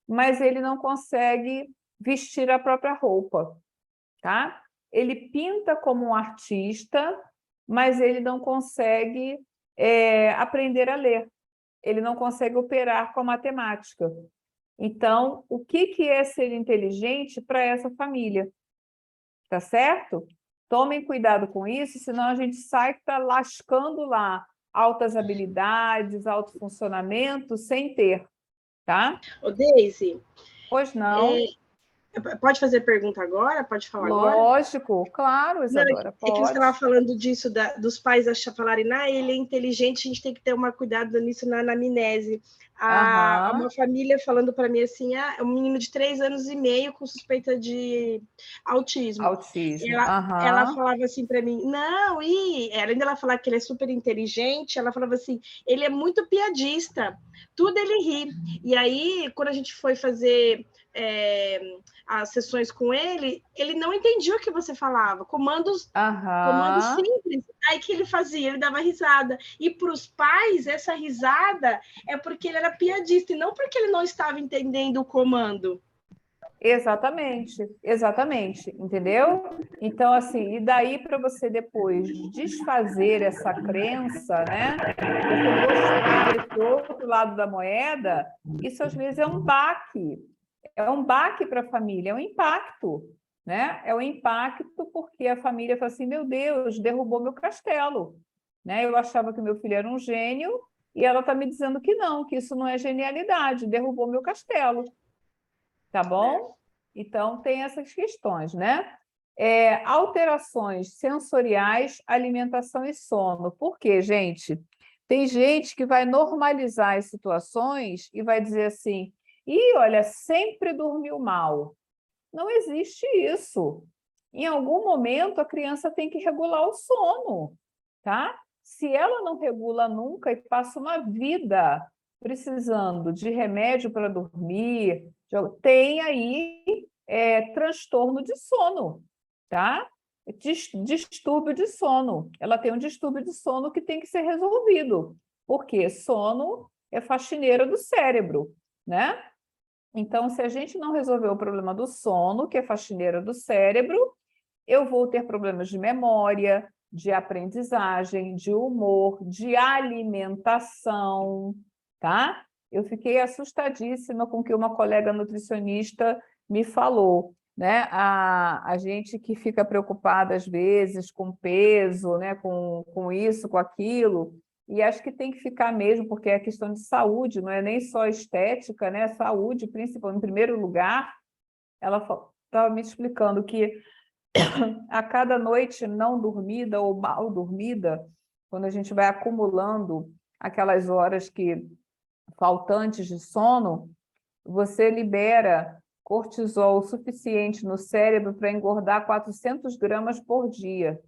mas ele não consegue vestir a própria roupa, tá? Ele pinta como um artista, mas ele não consegue aprender a ler. Ele não consegue operar com a matemática. Então, o que que é ser inteligente para essa família? Tá certo? Tomem cuidado com isso, senão a gente sai lascando lá altas habilidades, alto funcionamento, sem ter, tá? Ô, Deise, Pois não. pode fazer pergunta agora? Pode falar agora? Lógico, claro, Não, Isadora, é que você estava pode. falando disso, dos pais falarem, ele é inteligente, a gente tem que ter uma cuidado nisso na anamnese. Uma Aham, família falando para mim assim, é um menino de 3 anos e meio com suspeita de autismo. autismo. Ela Aham, falava assim para mim, não, além dela falar que ele é super inteligente, ela falava assim, ele é muito piadista, tudo ele ri. E aí, quando a gente foi fazer as sessões com ele, ele não entendia o que você falava, comandos aham. simples. Aí que ele fazia, ele dava risada. E para os pais, essa risada é porque ele era piadista e não porque ele não estava entendendo o comando. Exatamente, exatamente, entendeu? Então, assim, e daí para você depois desfazer essa crença, né? Você mostrar esse outro lado da moeda, isso às vezes é um baque para a família, é um impacto, né? É um impacto porque a família fala assim, meu Deus, derrubou meu castelo, né? Eu achava que meu filho era um gênio e ela está me dizendo que não, que isso não é genialidade, derrubou meu castelo. Tá bom? Então, tem essas questões, né? Alterações sensoriais, alimentação e sono. Por quê, gente? Tem gente que vai normalizar as situações e vai dizer assim: ih, olha, sempre dormiu mal. Não existe isso. Em algum momento, a criança tem que regular o sono, tá? Se ela não regula nunca e passa uma vida precisando de remédio para dormir, tem aí transtorno de sono, tá? Distúrbio de sono. Ela tem um distúrbio de sono que tem que ser resolvido, porque sono é faxineira do cérebro, né? Então, se a gente não resolver o problema do sono, que é faxineira do cérebro, eu vou ter problemas de memória, de aprendizagem, de humor, de alimentação, tá? Eu fiquei assustadíssima com o que uma colega nutricionista me falou, né? A gente que fica preocupada às vezes com peso, né? Com isso, com aquilo, e acho que tem que ficar mesmo, porque é questão de saúde, não é nem só estética, né? Saúde, principalmente, em primeiro lugar. Ela estava me explicando que a cada noite não dormida ou mal dormida, quando a gente vai acumulando aquelas horas que faltantes de sono, você libera cortisol suficiente no cérebro para engordar 400 gramas por dia,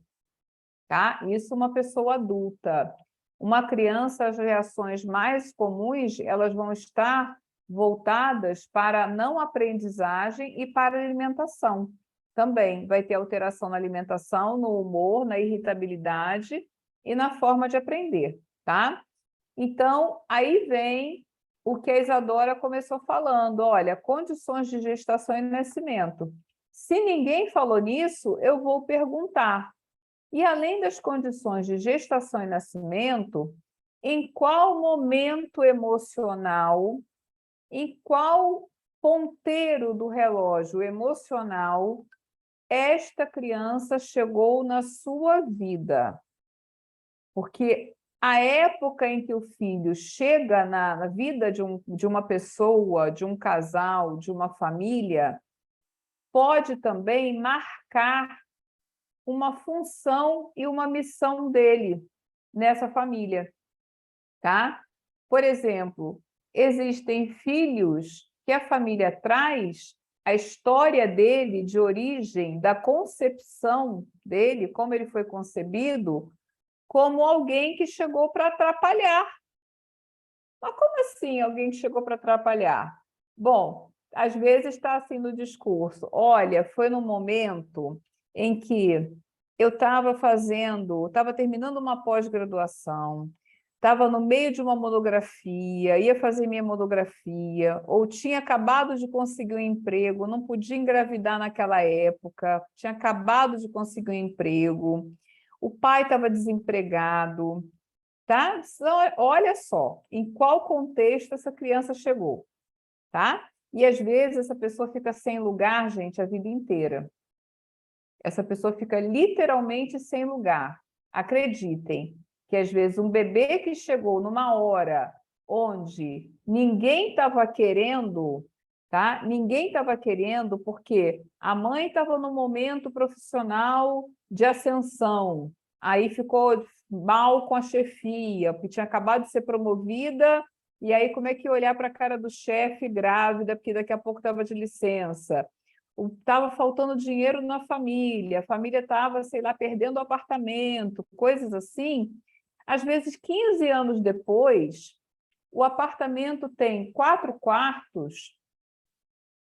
tá? Isso uma pessoa adulta. Uma criança, as reações mais comuns, elas vão estar voltadas para a não aprendizagem e para a alimentação. Também vai ter alteração na alimentação, no humor, na irritabilidade e na forma de aprender, tá? Então, aí vem o que a Isadora começou falando, olha, condições de gestação e nascimento. Se ninguém falou nisso, eu vou perguntar. E além das condições de gestação e nascimento, em qual momento emocional, em qual ponteiro do relógio emocional esta criança chegou na sua vida? Porque a época em que o filho chega na vida de uma pessoa, de um casal, de uma família, pode também marcar uma função e uma missão dele nessa família, tá? Por exemplo, existem filhos que a família traz a história dele de origem, da concepção dele, como ele foi concebido, como alguém que chegou para atrapalhar. Mas como assim alguém que chegou para atrapalhar? Bom, às vezes está assim no discurso, olha, foi num momento em que eu estava terminando uma pós-graduação, estava no meio de uma monografia, ia fazer minha monografia, ou tinha acabado de conseguir um emprego, não podia engravidar naquela época, tinha acabado de conseguir um emprego, o pai estava desempregado, tá? Então, olha só em qual contexto essa criança chegou, tá? E às vezes essa pessoa fica sem lugar, gente, a vida inteira. Essa pessoa fica literalmente sem lugar. Acreditem que às vezes um bebê que chegou numa hora onde ninguém estava querendo, tá? Ninguém estava querendo porque a mãe estava no momento profissional de ascensão, aí ficou mal com a chefia, porque tinha acabado de ser promovida, e aí como é que ia olhar para a cara do chefe grávida, porque daqui a pouco estava de licença? Estava faltando dinheiro na família, a família estava, sei lá, perdendo o apartamento, coisas assim. Às vezes, 15 anos depois, o apartamento tem 4 quartos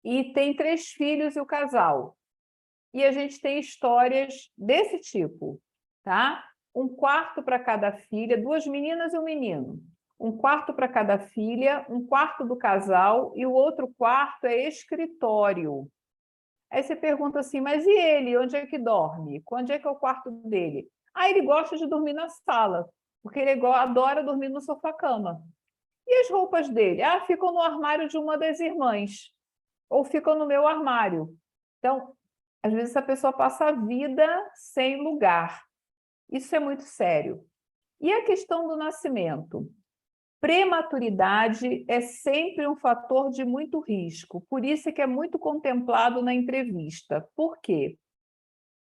e tem 3 filhos e o casal. E a gente tem histórias desse tipo, tá? Um quarto para cada filha, 2 meninas e um menino. Um quarto para cada filha, um quarto do casal e o outro quarto é escritório. Aí você pergunta assim, mas e ele? Onde é que dorme? Onde é que é o quarto dele? Ah, ele gosta de dormir na sala, porque ele adora dormir no sofá-cama. E as roupas dele? Ah, ficam no armário de uma das irmãs, ou ficam no meu armário. Então, às vezes a pessoa passa a vida sem lugar. Isso é muito sério. E a questão do nascimento? Prematuridade é sempre um fator de muito risco, por isso é que é muito contemplado na entrevista. Por quê?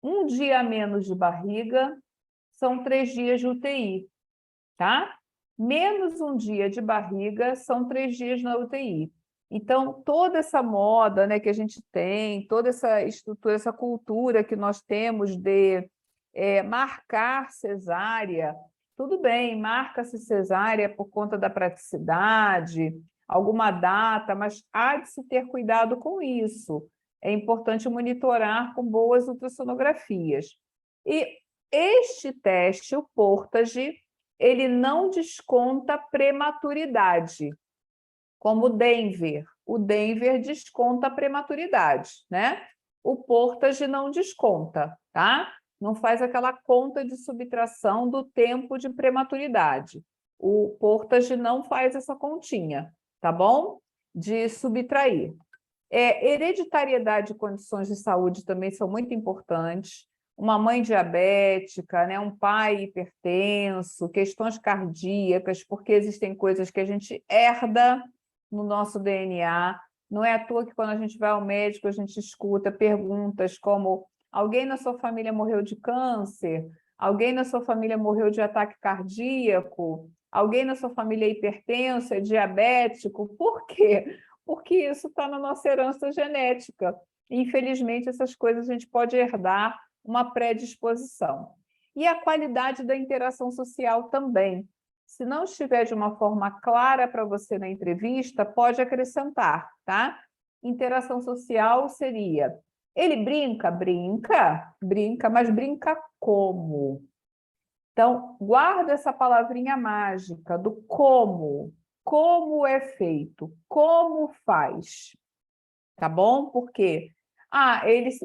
Um dia a menos de barriga são 3 dias de UTI, tá? Menos um dia de barriga são 3 dias na UTI. Então, toda essa moda, né, que a gente tem, toda essa estrutura, essa cultura que nós temos de marcar cesárea, tudo bem, marca-se cesárea por conta da praticidade, alguma data, mas há de se ter cuidado com isso. É importante monitorar com boas ultrassonografias. E este teste, o Portage, ele não desconta prematuridade, como o Denver. O Denver desconta a prematuridade, né? O Portage não desconta, tá? Não faz aquela conta de subtração do tempo de prematuridade. O Portage não faz essa continha, tá bom? De subtrair. Hereditariedade e condições de saúde também são muito importantes. uma mãe diabética, né? Um pai hipertenso, questões cardíacas, porque existem coisas que a gente herda no nosso DNA. Não é à toa que quando a gente vai ao médico, a gente escuta perguntas como: alguém na sua família morreu de câncer? Alguém na sua família morreu de ataque cardíaco? Alguém na sua família é hipertenso, é diabético? Por quê? Porque isso está na nossa herança genética. Infelizmente, essas coisas a gente pode herdar uma predisposição. E a qualidade da interação social também. Se não estiver de uma forma clara para você na entrevista, pode acrescentar, tá? Interação social seria: ele brinca? Brinca, brinca, mas brinca como? Então, guarda essa palavrinha mágica do como. Como é feito? Como faz? Tá bom? Porque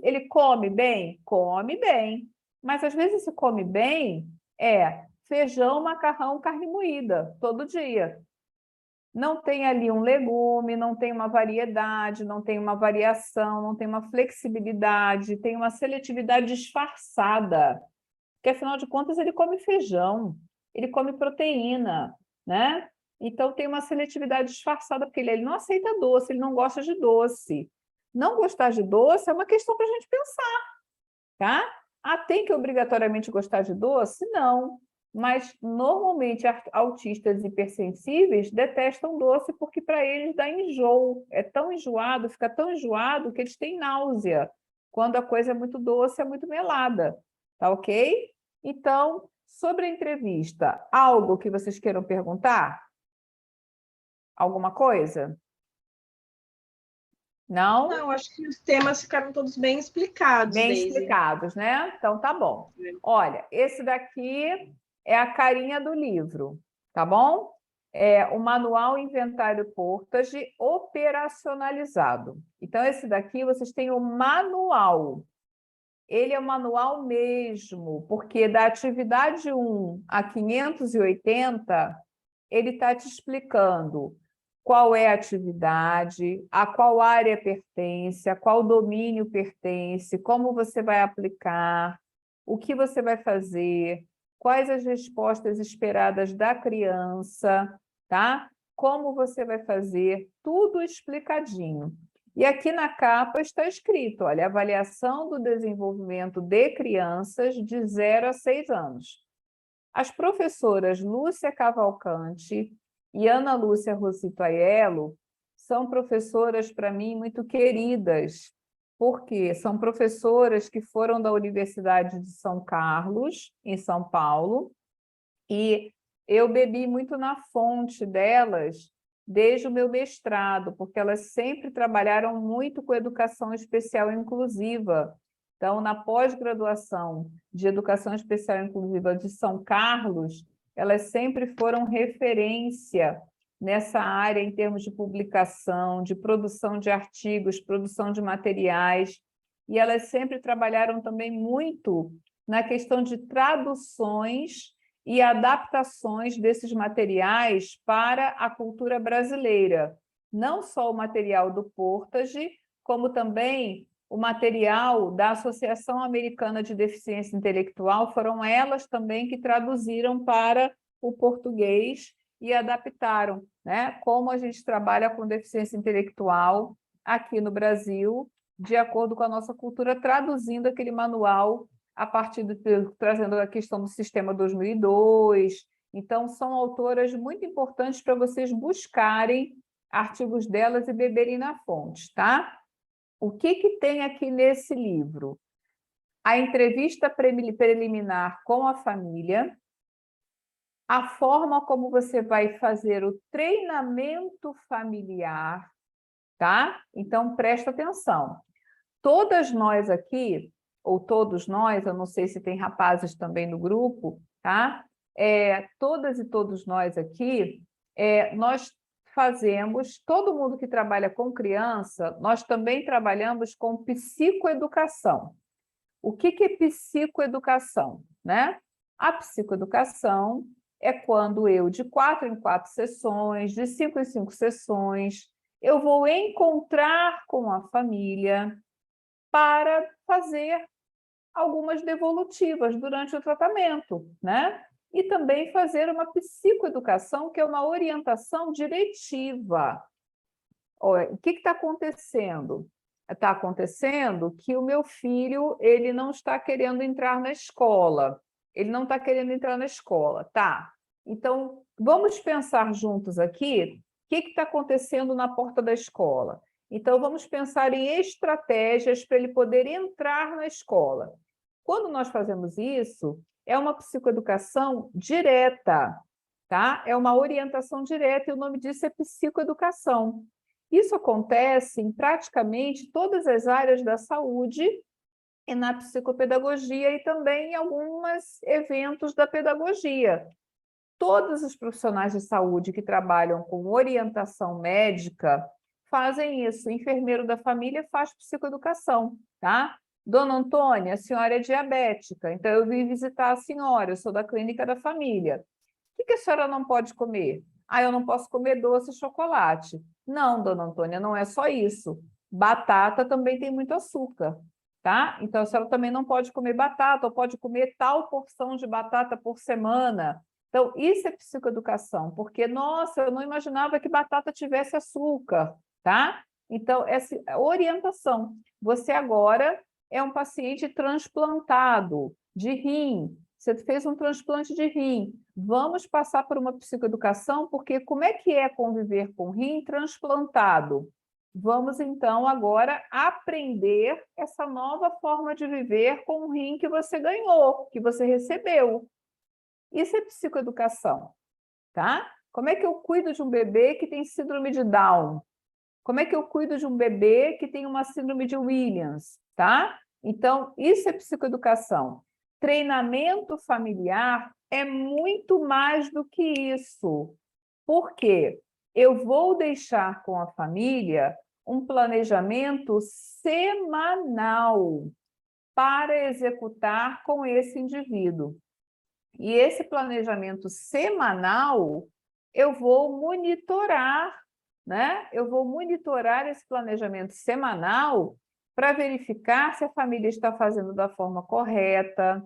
ele come bem? Come bem. Mas às vezes se come bem é feijão, macarrão, carne moída, todo dia. Não tem ali um legume, não tem uma variedade, não tem uma variação, não tem uma flexibilidade, tem uma seletividade disfarçada. Porque, afinal de contas, ele come feijão, ele come proteína, né? Então, tem uma seletividade disfarçada, porque ele não aceita doce, ele não gosta de doce. Não gostar de doce é uma questão para a gente pensar, tá? Tem que obrigatoriamente gostar de doce? Não. Mas, normalmente, autistas hipersensíveis detestam doce porque, para eles, dá enjoo. É tão enjoado, fica tão enjoado que eles têm náusea. Quando a coisa é muito doce, é muito melada. Tá ok? Então, sobre a entrevista, algo que vocês queiram perguntar? Alguma coisa? Não? Não, acho que os temas ficaram todos bem explicados, Bem Daisy. explicados, né? Então, tá bom. Olha, esse daqui é a carinha do livro, tá bom? É o Manual Inventário Portage operacionalizado. Então, esse daqui, vocês têm o manual. Ele é o manual mesmo, porque da atividade 1 a 580, ele está te explicando qual é a atividade, a qual área pertence, a qual domínio pertence, como você vai aplicar, o que você vai fazer, quais as respostas esperadas da criança, tá? Como você vai fazer, tudo explicadinho. E aqui na capa está escrito, olha, avaliação do desenvolvimento de crianças de 0 a 6 anos. As professoras Lúcia Cavalcante e Ana Lúcia Rossito Aiello são professoras, para mim, muito queridas, porque são professoras que foram da Universidade de São Carlos, em São Paulo, e eu bebi muito na fonte delas desde o meu mestrado, porque elas sempre trabalharam muito com educação especial inclusiva. Então, na pós-graduação de Educação Especial Inclusiva de São Carlos, elas sempre foram referência nessa área em termos de publicação, de produção de artigos, produção de materiais, e elas sempre trabalharam também muito na questão de traduções e adaptações desses materiais para a cultura brasileira. Não só o material do Portage, como também o material da Associação Americana de Deficiência Intelectual, foram elas também que traduziram para o português e adaptaram, né? Como a gente trabalha com deficiência intelectual aqui no Brasil, de acordo com a nossa cultura, traduzindo aquele manual a partir trazendo a questão do Sistema 2002. Então, são autoras muito importantes para vocês buscarem artigos delas e beberem na fonte, tá? O que tem aqui nesse livro? A entrevista preliminar com a família, a forma como você vai fazer o treinamento familiar, tá? Então, presta atenção. Todas nós aqui, ou todos nós, eu não sei se tem rapazes também no grupo, tá? Todas e todos nós aqui, nós fazemos, todo mundo que trabalha com criança, nós também trabalhamos com psicoeducação. O que é psicoeducação, né? A psicoeducação é quando eu, de 4 em 4 sessões, de 5 em 5 sessões, eu vou encontrar com a família para fazer algumas devolutivas durante o tratamento, né? E também fazer uma psicoeducação, que é uma orientação diretiva. Olha, o que está acontecendo? Está acontecendo que o meu filho ele não está querendo entrar na escola. Ele não está querendo entrar na escola, tá? Então, vamos pensar juntos aqui o que está acontecendo na porta da escola. Então, vamos pensar em estratégias para ele poder entrar na escola. Quando nós fazemos isso, é uma psicoeducação direta, tá? É uma orientação direta, e o nome disso é psicoeducação. Isso acontece em praticamente todas as áreas da saúde e na psicopedagogia e também em alguns eventos da pedagogia. Todos os profissionais de saúde que trabalham com orientação médica fazem isso. O enfermeiro da família faz psicoeducação, tá? Dona Antônia, a senhora é diabética, então eu vim visitar a senhora, eu sou da clínica da família. O que a senhora não pode comer? Ah, eu não posso comer doce e chocolate. Não, dona Antônia, não é só isso. Batata também tem muito açúcar, tá? Então a senhora também não pode comer batata, ou pode comer tal porção de batata por semana. Então, isso é psicoeducação, porque, nossa, eu não imaginava que batata tivesse açúcar, tá? Então, essa orientação. Você agora é um paciente transplantado de rim, você fez um transplante de rim. Vamos passar por uma psicoeducação, porque como é que é conviver com rim transplantado? Vamos, então, agora aprender essa nova forma de viver com o rim que você ganhou, que você recebeu. Isso é psicoeducação, tá? Como é que eu cuido de um bebê que tem síndrome de Down? Como é que eu cuido de um bebê que tem uma síndrome de Williams, tá? Então, isso é psicoeducação. Treinamento familiar é muito mais do que isso. Por quê? Eu vou deixar com a família um planejamento semanal para executar com esse indivíduo. E esse planejamento semanal, eu vou monitorar, né? Eu vou monitorar esse planejamento semanal para verificar se a família está fazendo da forma correta.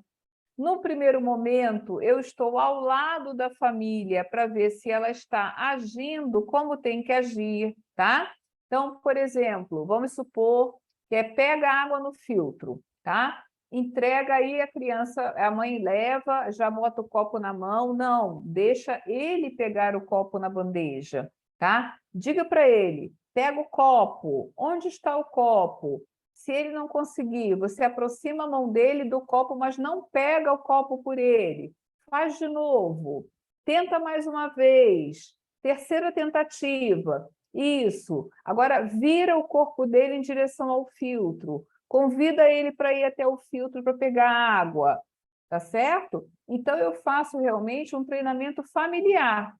No primeiro momento, eu estou ao lado da família para ver se ela está agindo como tem que agir, tá? Então, por exemplo, vamos supor que pega água no filtro, tá? Entrega aí a criança, a mãe leva, já bota o copo na mão. Não, deixa ele pegar o copo na bandeja, tá? Diga para ele, pega o copo. Onde está o copo? Se ele não conseguir, você aproxima a mão dele do copo, mas não pega o copo por ele. Faz de novo. Tenta mais uma vez. Terceira tentativa. Isso. Agora, vira o corpo dele em direção ao filtro. Convida ele para ir até o filtro para pegar água. Tá certo? Então, eu faço realmente um treinamento familiar.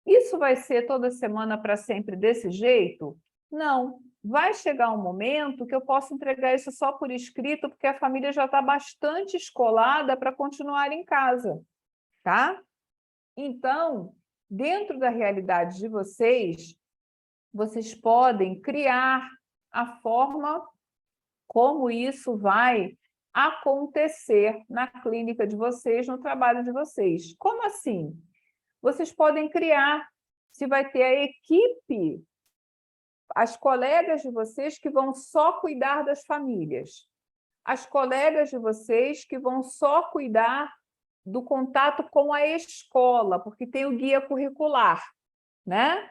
Isso vai ser toda semana para sempre desse jeito? Não. Vai chegar um momento que eu posso entregar isso só por escrito, porque a família já está bastante escolada para continuar em casa, tá? Então, dentro da realidade de vocês, vocês podem criar a forma como isso vai acontecer na clínica de vocês, no trabalho de vocês. Como assim? Vocês podem criar, se vai ter a equipe, as colegas de vocês que vão só cuidar das famílias, as colegas de vocês que vão só cuidar do contato com a escola, porque tem o guia curricular, né?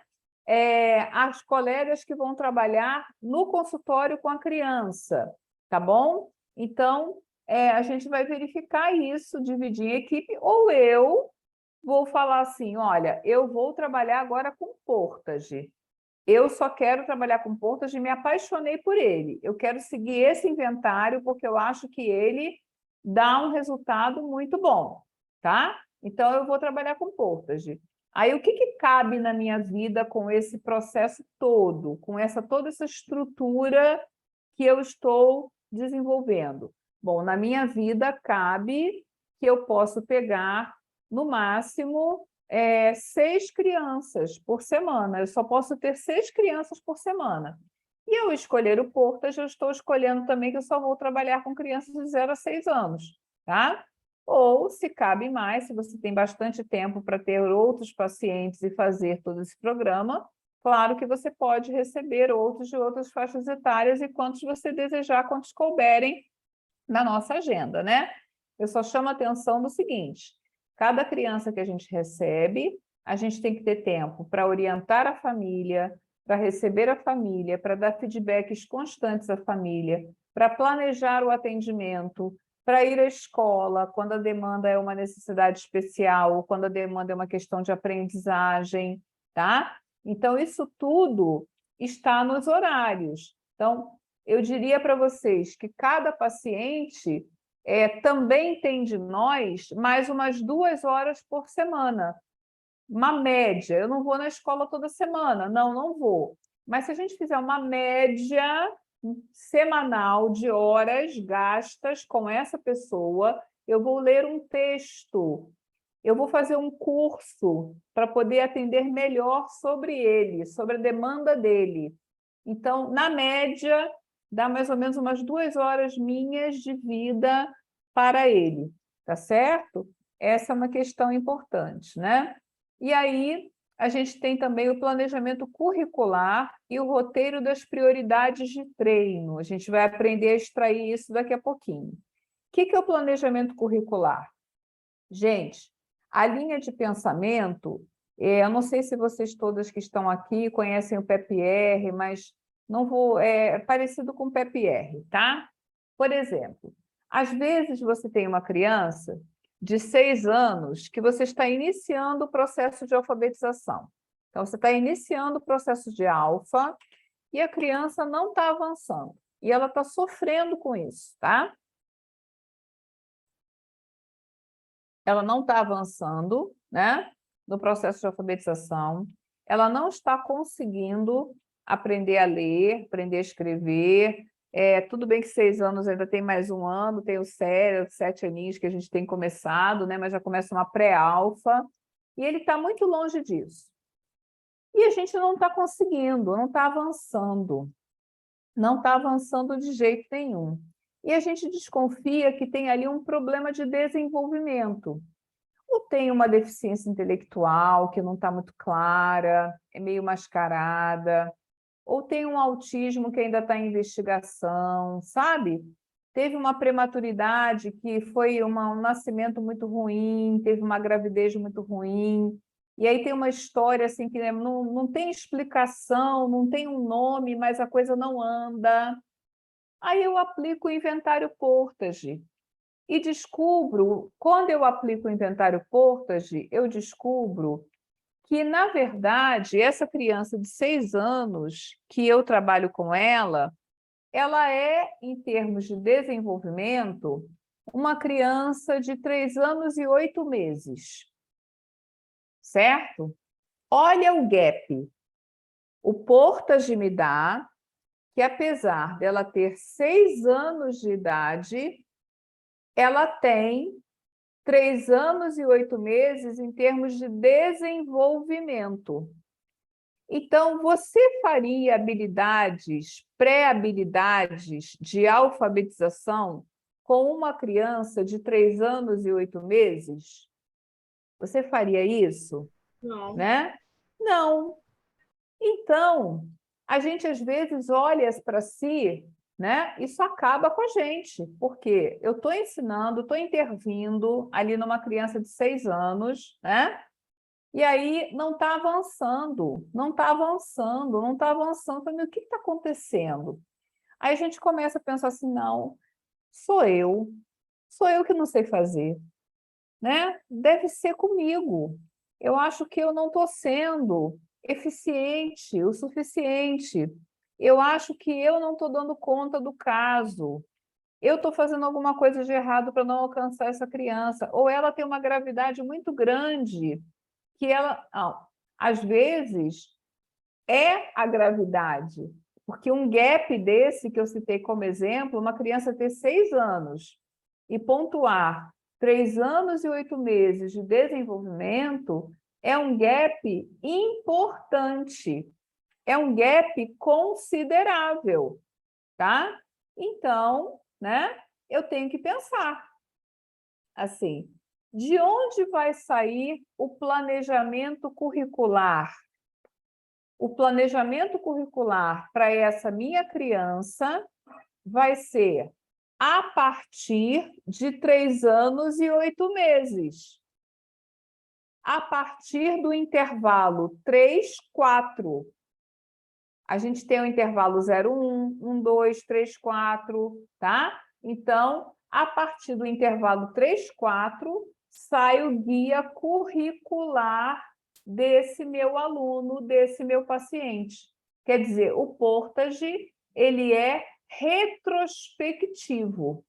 As colegas que vão trabalhar no consultório com a criança, tá bom? Então, a gente vai verificar isso, dividir em equipe, ou eu vou falar assim, olha, eu vou trabalhar agora com Portage. Eu só quero trabalhar com Portage e me apaixonei por ele. Eu quero seguir esse inventário porque eu acho que ele dá um resultado muito bom, tá? Então, eu vou trabalhar com Portage. Aí, o que cabe na minha vida com esse processo todo, com toda essa estrutura que eu estou desenvolvendo? Bom, na minha vida cabe que eu posso pegar, no máximo, 6 crianças por semana. Eu só posso ter 6 crianças por semana. E ao escolher o Portas, eu estou escolhendo também que eu só vou trabalhar com crianças de 0 a 6 anos, tá? Ou, se cabe mais, se você tem bastante tempo para ter outros pacientes e fazer todo esse programa, claro que você pode receber outros de outras faixas etárias e quantos você desejar, quantos couberem na nossa agenda, né? Eu só chamo a atenção do seguinte: cada criança que a gente recebe, a gente tem que ter tempo para orientar a família, para receber a família, para dar feedbacks constantes à família, para planejar o atendimento, para ir à escola, quando a demanda é uma necessidade especial, quando a demanda é uma questão de aprendizagem, tá? Então, isso tudo está nos horários. Então, eu diria para vocês que cada paciente também tem de nós mais umas 2 horas por semana. Uma média. Eu não vou na escola toda semana. Não vou. Mas se a gente fizer uma média semanal de horas gastas com essa pessoa, eu vou ler um texto, eu vou fazer um curso para poder atender melhor sobre ele, sobre a demanda dele. Então, na média, dá mais ou menos umas 2 horas minhas de vida para ele, tá certo? Essa é uma questão importante, né? E aí, a gente tem também o planejamento curricular e o roteiro das prioridades de treino. A gente vai aprender a extrair isso daqui a pouquinho. O que é o planejamento curricular? Gente, a linha de pensamento, eu não sei se vocês todas que estão aqui conhecem o PEPR, mas não vou, é parecido com o PEPR, tá? Por exemplo, às vezes você tem uma criança de 6 anos que você está iniciando o processo de alfabetização. Então, você está iniciando o processo de alfa e a criança não está avançando. E ela está sofrendo com isso, tá? Ela não está avançando, né, no processo de alfabetização, ela não está conseguindo aprender a ler, aprender a escrever. Tudo bem que 6 anos ainda tem mais um ano, tem o 7 aninhos que a gente tem começado, né, mas já começa uma pré-alfa, e ele está muito longe disso. E a gente não está conseguindo, não está avançando de jeito nenhum. E a gente desconfia que tem ali um problema de desenvolvimento. Ou tem uma deficiência intelectual que não está muito clara, é meio mascarada, ou tem um autismo que ainda está em investigação, sabe? Teve uma prematuridade que foi um nascimento muito ruim, teve uma gravidez muito ruim, e aí tem uma história assim que não tem explicação, não tem um nome, mas a coisa não anda. Aí eu aplico o inventário Portage e descubro, quando eu aplico o inventário Portage, eu descubro que, na verdade, essa criança de 6 anos, que eu trabalho com ela é, em termos de desenvolvimento, uma criança de 3 anos e 8 meses, certo? Olha o gap. O Portage me dá que, apesar dela ter 6 anos de idade, ela tem 3 anos e 8 meses em termos de desenvolvimento. Então, você faria habilidades, pré-habilidades de alfabetização com uma criança de 3 anos e 8 meses? Você faria isso? Não. Né? Não. Então, a gente às vezes olha para si, né? Isso acaba com a gente, porque eu estou ensinando, estou intervindo ali numa criança de 6 anos, né? E aí não está avançando, não está avançando, não está avançando. Falei, o que está acontecendo? Aí a gente começa a pensar assim, não, sou eu que não sei fazer, né? Deve ser comigo. Eu acho que eu não estou sendo eficiente o suficiente. Eu acho que eu não estou dando conta do caso. Eu estou fazendo alguma coisa de errado para não alcançar essa criança. Ou ela tem uma gravidade muito grande, que ela, às vezes, é a gravidade. Porque um gap desse que eu citei como exemplo, uma criança ter 6 anos e pontuar 3 anos e 8 meses de desenvolvimento, é um gap importante. É um gap considerável, tá? Então, né, eu tenho que pensar assim, de onde vai sair o planejamento curricular? O planejamento curricular para essa minha criança vai ser a partir de 3 anos e 8 meses. A partir do intervalo 3, 4. A gente tem o intervalo 0, 1, 1, 2, 3, 4, tá? Então, a partir do intervalo 3, 4, sai o guia curricular desse meu aluno, desse meu paciente. Quer dizer, o Portage, ele é retrospectivo.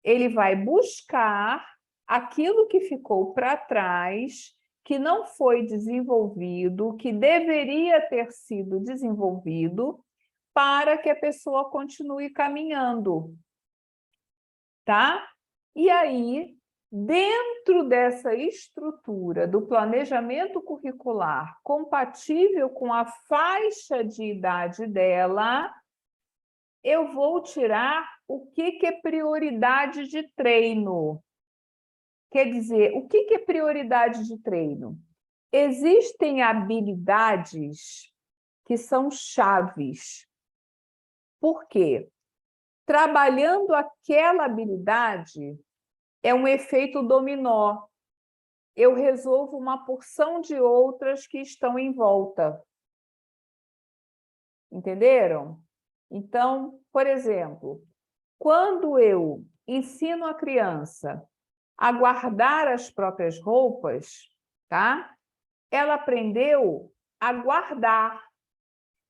Ele vai buscar aquilo que ficou para trás, que não foi desenvolvido, que deveria ter sido desenvolvido, para que a pessoa continue caminhando, tá? E aí, dentro dessa estrutura do planejamento curricular compatível com a faixa de idade dela, eu vou tirar o que é prioridade de treino. Quer dizer, o que é prioridade de treino? Existem habilidades que são chaves. Por quê? Trabalhando aquela habilidade é um efeito dominó. Eu resolvo uma porção de outras que estão em volta. Entenderam? Então, por exemplo, quando eu ensino a criança a guardar as próprias roupas, tá? Ela aprendeu a guardar.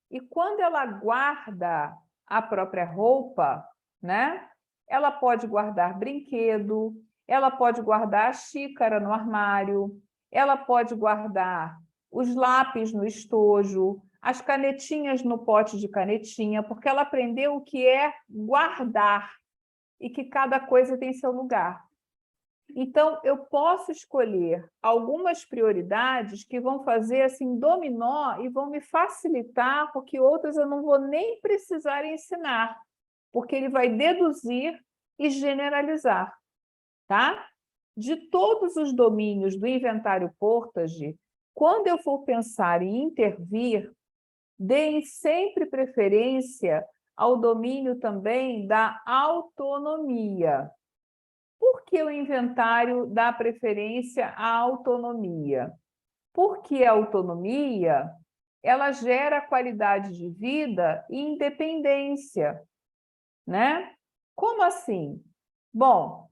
E quando ela guarda a própria roupa, né? Ela pode guardar brinquedo, ela pode guardar a xícara no armário, ela pode guardar os lápis no estojo, as canetinhas no pote de canetinha, porque ela aprendeu o que é guardar e que cada coisa tem seu lugar. Então, eu posso escolher algumas prioridades que vão fazer assim dominó e vão me facilitar, porque outras eu não vou nem precisar ensinar, porque ele vai deduzir e generalizar, tá? De todos os domínios do inventário Portage, quando eu for pensar em intervir, deem sempre preferência ao domínio também da autonomia. Por que o inventário dá preferência à autonomia? Porque a autonomia, ela gera qualidade de vida e independência, né? Como assim? Bom,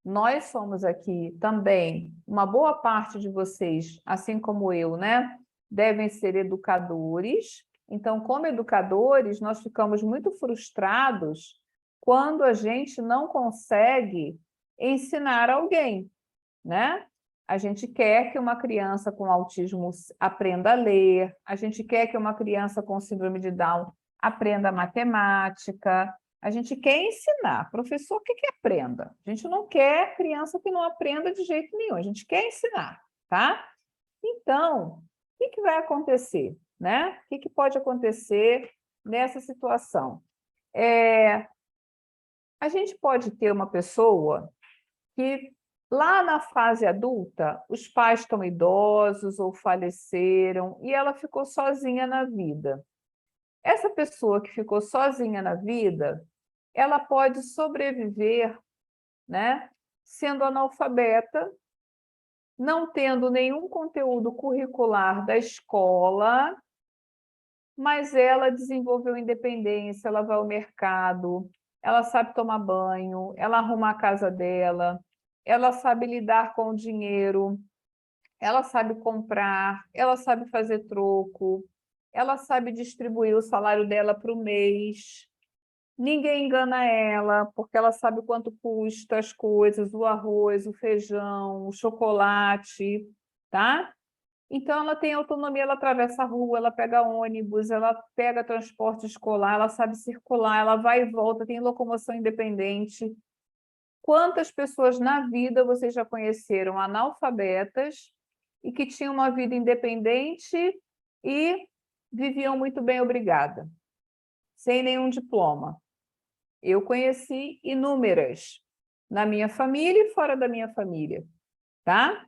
nós somos aqui também, uma boa parte de vocês, assim como eu, né? Devem ser educadores. Então, como educadores, nós ficamos muito frustrados quando a gente não consegue ensinar alguém, né? A gente quer que uma criança com autismo aprenda a ler, a gente quer que uma criança com síndrome de Down aprenda matemática, a gente quer ensinar. Professor quer que aprenda. A gente não quer criança que não aprenda de jeito nenhum, a gente quer ensinar, tá? Então, o que vai acontecer, né? O que pode acontecer nessa situação? A gente pode ter uma pessoa que lá na fase adulta, os pais estão idosos ou faleceram e ela ficou sozinha na vida. Essa pessoa que ficou sozinha na vida, ela pode sobreviver, né, sendo analfabeta, não tendo nenhum conteúdo curricular da escola, mas ela desenvolveu independência, ela vai ao mercado, ela sabe tomar banho, ela arruma a casa dela, ela sabe lidar com o dinheiro, ela sabe comprar, ela sabe fazer troco, ela sabe distribuir o salário dela para o mês. Ninguém engana ela, porque ela sabe quanto custa as coisas, o arroz, o feijão, o chocolate, tá? Então, ela tem autonomia, ela atravessa a rua, ela pega ônibus, ela pega transporte escolar, ela sabe circular, ela vai e volta, tem locomoção independente. Quantas pessoas na vida vocês já conheceram analfabetas e que tinham uma vida independente e viviam muito bem, obrigada, sem nenhum diploma. Eu conheci inúmeras na minha família e fora da minha família, tá?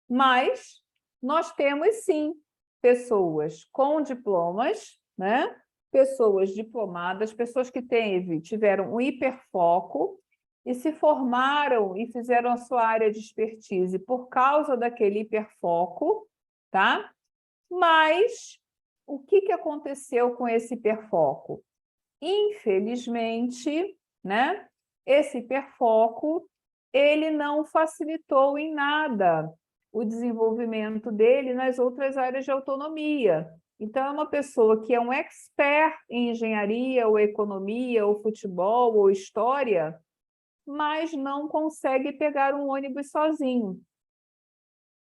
Mas nós temos, sim, pessoas com diplomas, né? Pessoas diplomadas, pessoas que tiveram um hiperfoco e se formaram e fizeram a sua área de expertise por causa daquele hiperfoco, tá? Mas o que aconteceu com esse hiperfoco? Infelizmente, né, esse hiperfoco ele não facilitou em nada o desenvolvimento dele nas outras áreas de autonomia. Então, é uma pessoa que é um expert em engenharia, ou economia, ou futebol, ou história, mas não consegue pegar um ônibus sozinho.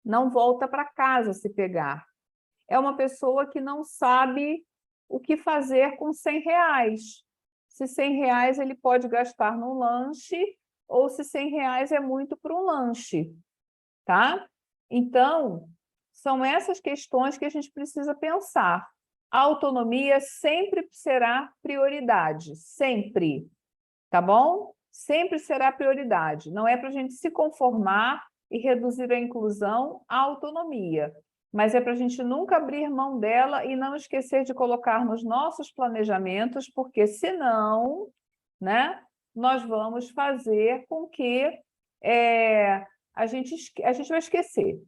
Não volta para casa se pegar. É uma pessoa que não sabe o que fazer com R$100. Se R$100 ele pode gastar num lanche, ou se R$100 é muito para um lanche, tá? Então, são essas questões que a gente precisa pensar. A autonomia sempre será prioridade, sempre, tá bom? Sempre será prioridade. Não é para a gente se conformar e reduzir a inclusão à autonomia, mas é para a gente nunca abrir mão dela e não esquecer de colocar nos nossos planejamentos, porque senão, né, nós vamos fazer com que a gente vai esquecer.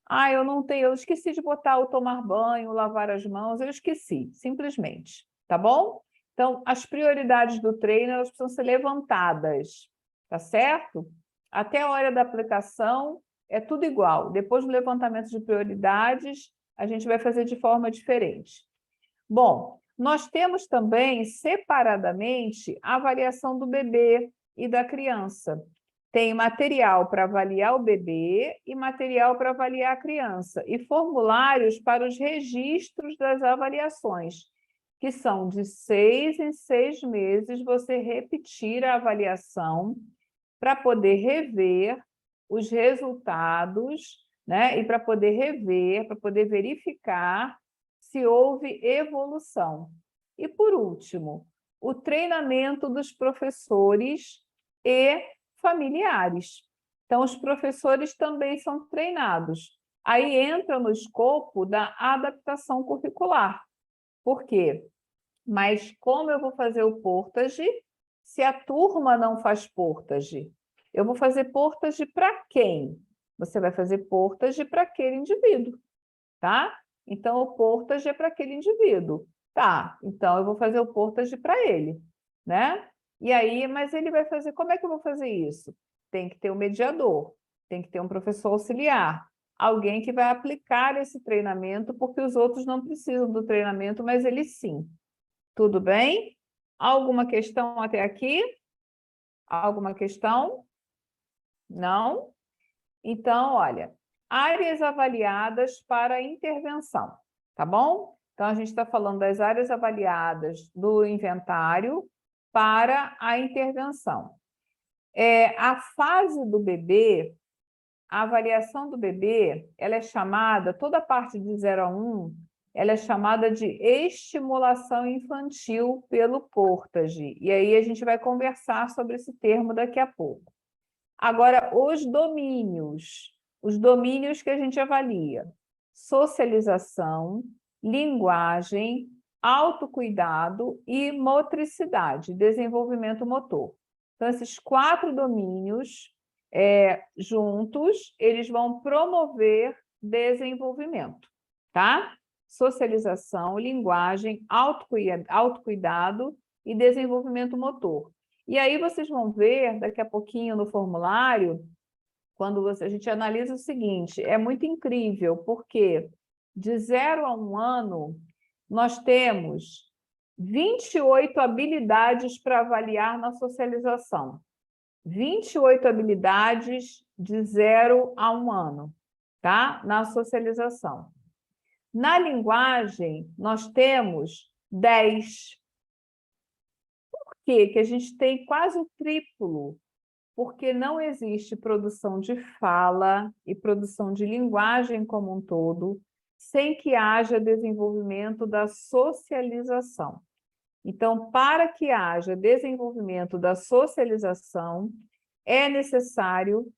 Ah, eu esqueci de botar o tomar banho, lavar as mãos, eu esqueci, simplesmente, tá bom? Então, as prioridades do treino, elas precisam ser levantadas, tá certo? Até a hora da aplicação, é tudo igual. Depois do levantamento de prioridades, a gente vai fazer de forma diferente. Bom, nós temos também, separadamente, a avaliação do bebê e da criança. Tem material para avaliar o bebê e material para avaliar a criança, e formulários para os registros das avaliações, que são de 6 em 6 meses você repetir a avaliação para poder rever os resultados, né? E para poder rever, para poder verificar se houve evolução. E, por último, o treinamento dos professores e familiares. Então, os professores também são treinados. Aí entra no escopo da adaptação curricular. Por quê? Mas como eu vou fazer o portage se a turma não faz portage? Eu vou fazer portage para quem? Você vai fazer portage para aquele indivíduo, tá? Então, o portage é para aquele indivíduo. Tá, então eu vou fazer o portage para ele, né? E aí, mas ele vai fazer, como é que eu vou fazer isso? Tem que ter um mediador, tem que ter um professor auxiliar, alguém que vai aplicar esse treinamento, porque os outros não precisam do treinamento, mas ele sim. Tudo bem? Alguma questão até aqui? Alguma questão? Não? Então, olha, áreas avaliadas para intervenção, tá bom? Então, a gente está falando das áreas avaliadas do inventário para a intervenção. A fase do bebê, a avaliação do bebê, ela é chamada, toda a parte de 0 a 1, ela é chamada de estimulação infantil pelo portage. E aí a gente vai conversar sobre esse termo daqui a pouco. Agora, os domínios que a gente avalia: socialização, linguagem, autocuidado e motricidade, desenvolvimento motor. Então, esses 4 domínios, juntos, eles vão promover desenvolvimento, tá? Socialização, linguagem, autocuidado e desenvolvimento motor. E aí vocês vão ver, daqui a pouquinho, no formulário, quando a gente analisa o seguinte, é muito incrível, porque de 0 a 1 ano, nós temos 28 habilidades para avaliar na socialização. 28 habilidades de 0 a 1 ano, tá? Na socialização. Na linguagem, nós temos 10. Por quê? Que a gente tem quase o triplo, porque não existe produção de fala e produção de linguagem como um todo sem que haja desenvolvimento da socialização. Então, para que haja desenvolvimento da socialização, é necessário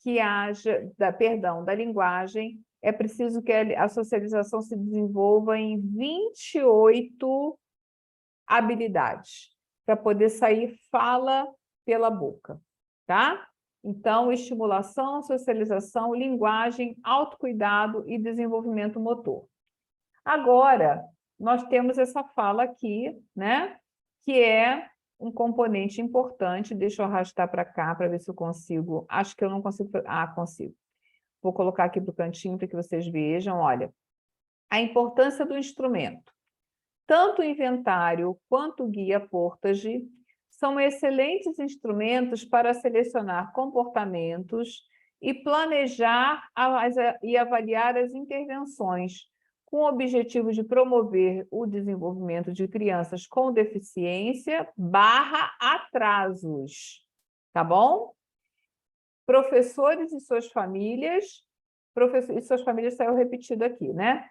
que haja, da linguagem, é preciso que a socialização se desenvolva em 28 habilidades, para poder sair fala pela boca, tá? Então, estimulação, socialização, linguagem, autocuidado e desenvolvimento motor. Agora, nós temos essa fala aqui, né? Que é um componente importante. Deixa eu arrastar para cá para ver se eu consigo. Acho que eu não consigo. Ah, consigo. Vou colocar aqui para o cantinho para que vocês vejam. Olha, a importância do instrumento. Tanto o inventário quanto o guia Portage são excelentes instrumentos para selecionar comportamentos e planejar e avaliar as intervenções, com o objetivo de promover o desenvolvimento de crianças com deficiência / atrasos. Tá bom? Professores e suas famílias, saiu repetido aqui, né?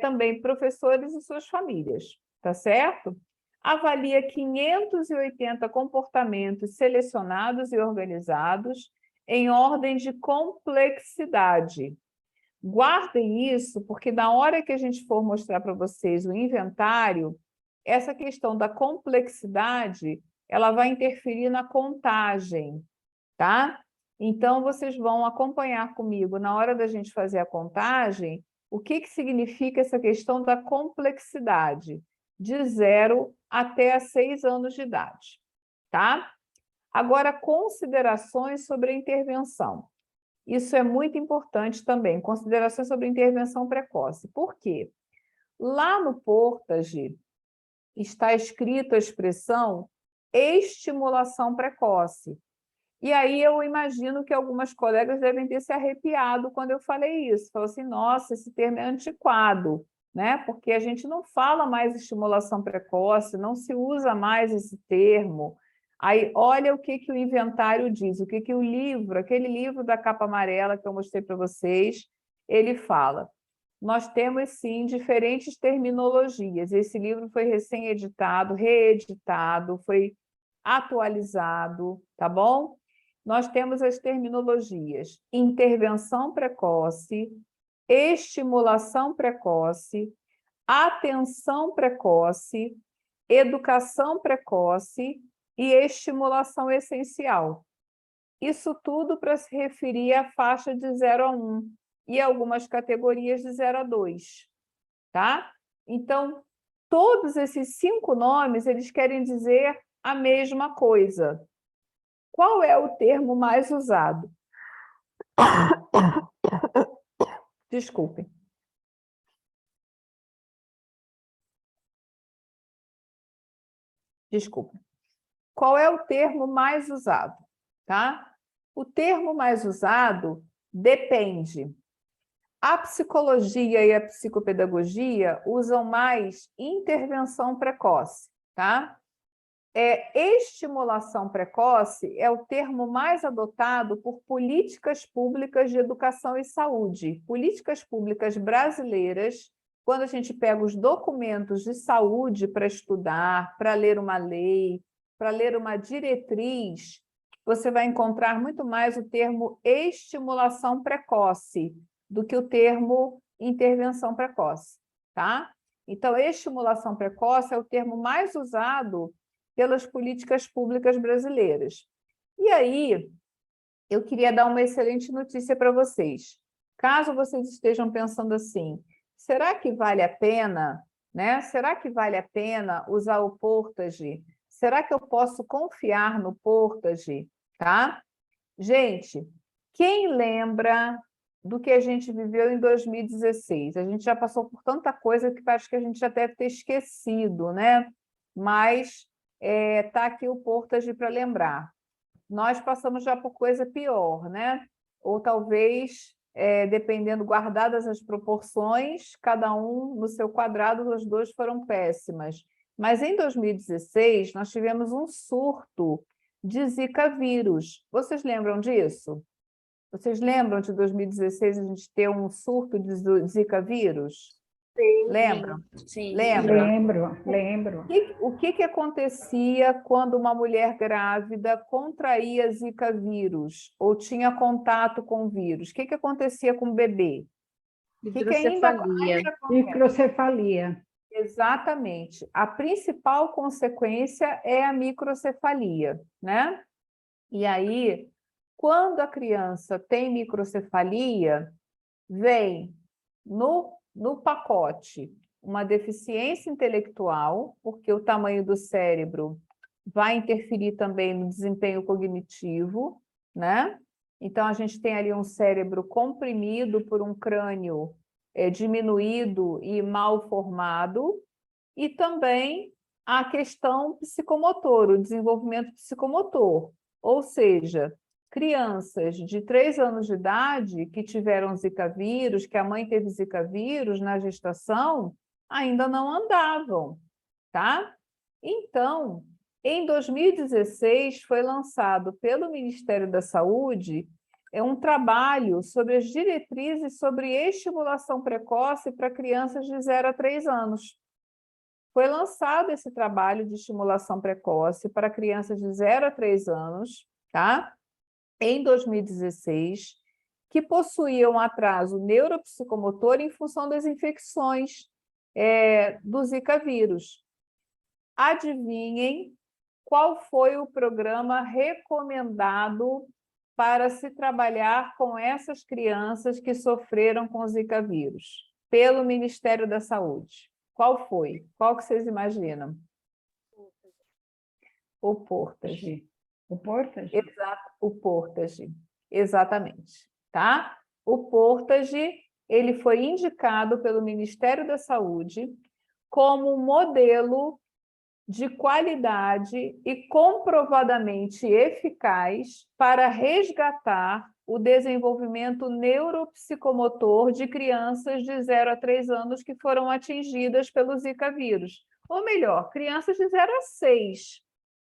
Também professores e suas famílias, tá certo? Avalia 580 comportamentos selecionados e organizados em ordem de complexidade. Guardem isso, porque na hora que a gente for mostrar para vocês o inventário, essa questão da complexidade, ela vai interferir na contagem, tá? Então, vocês vão acompanhar comigo na hora da gente fazer a contagem, o que significa essa questão da complexidade, de 0 até 6 anos de idade, tá? Agora, considerações sobre a intervenção. Isso é muito importante também, considerações sobre intervenção precoce. Por quê? Lá no Portage está escrito a expressão estimulação precoce. E aí eu imagino que algumas colegas devem ter se arrepiado quando eu falei isso. Falou assim, nossa, esse termo é antiquado, né? Porque a gente não fala mais estimulação precoce, não se usa mais esse termo. Aí, olha o que o inventário diz, o que o livro, aquele livro da capa amarela que eu mostrei para vocês, ele fala. Nós temos, sim, diferentes terminologias. Esse livro foi recém-editado, reeditado, foi atualizado, tá bom? Nós temos as terminologias intervenção precoce, estimulação precoce, atenção precoce, educação precoce e estimulação essencial. Isso tudo para se referir à faixa de 0 a 1 e algumas categorias de 0 a 2, tá? Então, todos esses 5 nomes, eles querem dizer a mesma coisa. Qual é o termo mais usado? Desculpem. Desculpem. Qual é o termo mais usado? Tá? O termo mais usado depende. A psicologia e a psicopedagogia usam mais intervenção precoce, tá? Estimulação precoce é o termo mais adotado por políticas públicas de educação e saúde. Políticas públicas brasileiras, quando a gente pega os documentos de saúde para estudar, para ler uma lei, para ler uma diretriz, você vai encontrar muito mais o termo estimulação precoce do que o termo intervenção precoce, tá? Então, estimulação precoce é o termo mais usado pelas políticas públicas brasileiras. E aí, eu queria dar uma excelente notícia para vocês. Caso vocês estejam pensando assim, será que vale a pena, né? Será que vale a pena usar o Portage? Será que eu posso confiar no Portage? Tá? Gente, quem lembra do que a gente viveu em 2016? A gente já passou por tanta coisa que acho que a gente já deve ter esquecido, né? Mas está aqui o Portage para lembrar. Nós passamos já por coisa pior, né? Ou talvez, dependendo, guardadas as proporções, cada um no seu quadrado, as duas foram péssimas. Mas em 2016, nós tivemos um surto de Zika vírus. Vocês lembram disso? Vocês lembram de 2016 a gente ter um surto de Zika vírus? Lembram? Sim. Lembram? Lembro. O que acontecia quando uma mulher grávida contraía Zika vírus ou tinha contato com o vírus? O que acontecia com o bebê? O que ainda acontece? Microcefalia. Exatamente. A principal consequência é a microcefalia, né? E aí, quando a criança tem microcefalia, vem no pacote uma deficiência intelectual, porque o tamanho do cérebro vai interferir também no desempenho cognitivo, né? Então, a gente tem ali um cérebro comprimido por um crânio diminuído e mal formado, e também a questão psicomotor, o desenvolvimento psicomotor, ou seja, crianças de 3 anos de idade que tiveram Zika vírus, que a mãe teve Zika vírus na gestação, ainda não andavam, tá? Então, em 2016, foi lançado pelo Ministério da Saúde um trabalho sobre as diretrizes sobre estimulação precoce para crianças de 0 a 3 anos. Foi lançado esse trabalho de estimulação precoce para crianças de 0 a 3 anos, tá? Em 2016, que possuíam atraso neuropsicomotor em função das infecções do Zika vírus. Adivinhem qual foi o programa recomendado para se trabalhar com essas crianças que sofreram com Zika vírus, pelo Ministério da Saúde? Qual foi? Qual que vocês imaginam? O Portage. O Portage? Exato, o Portage, exatamente, tá? O Portage, ele foi indicado pelo Ministério da Saúde como um modelo de qualidade e comprovadamente eficaz para resgatar o desenvolvimento neuropsicomotor de crianças de 0 a 3 anos que foram atingidas pelo Zika vírus. Ou melhor, crianças de 0 a 6.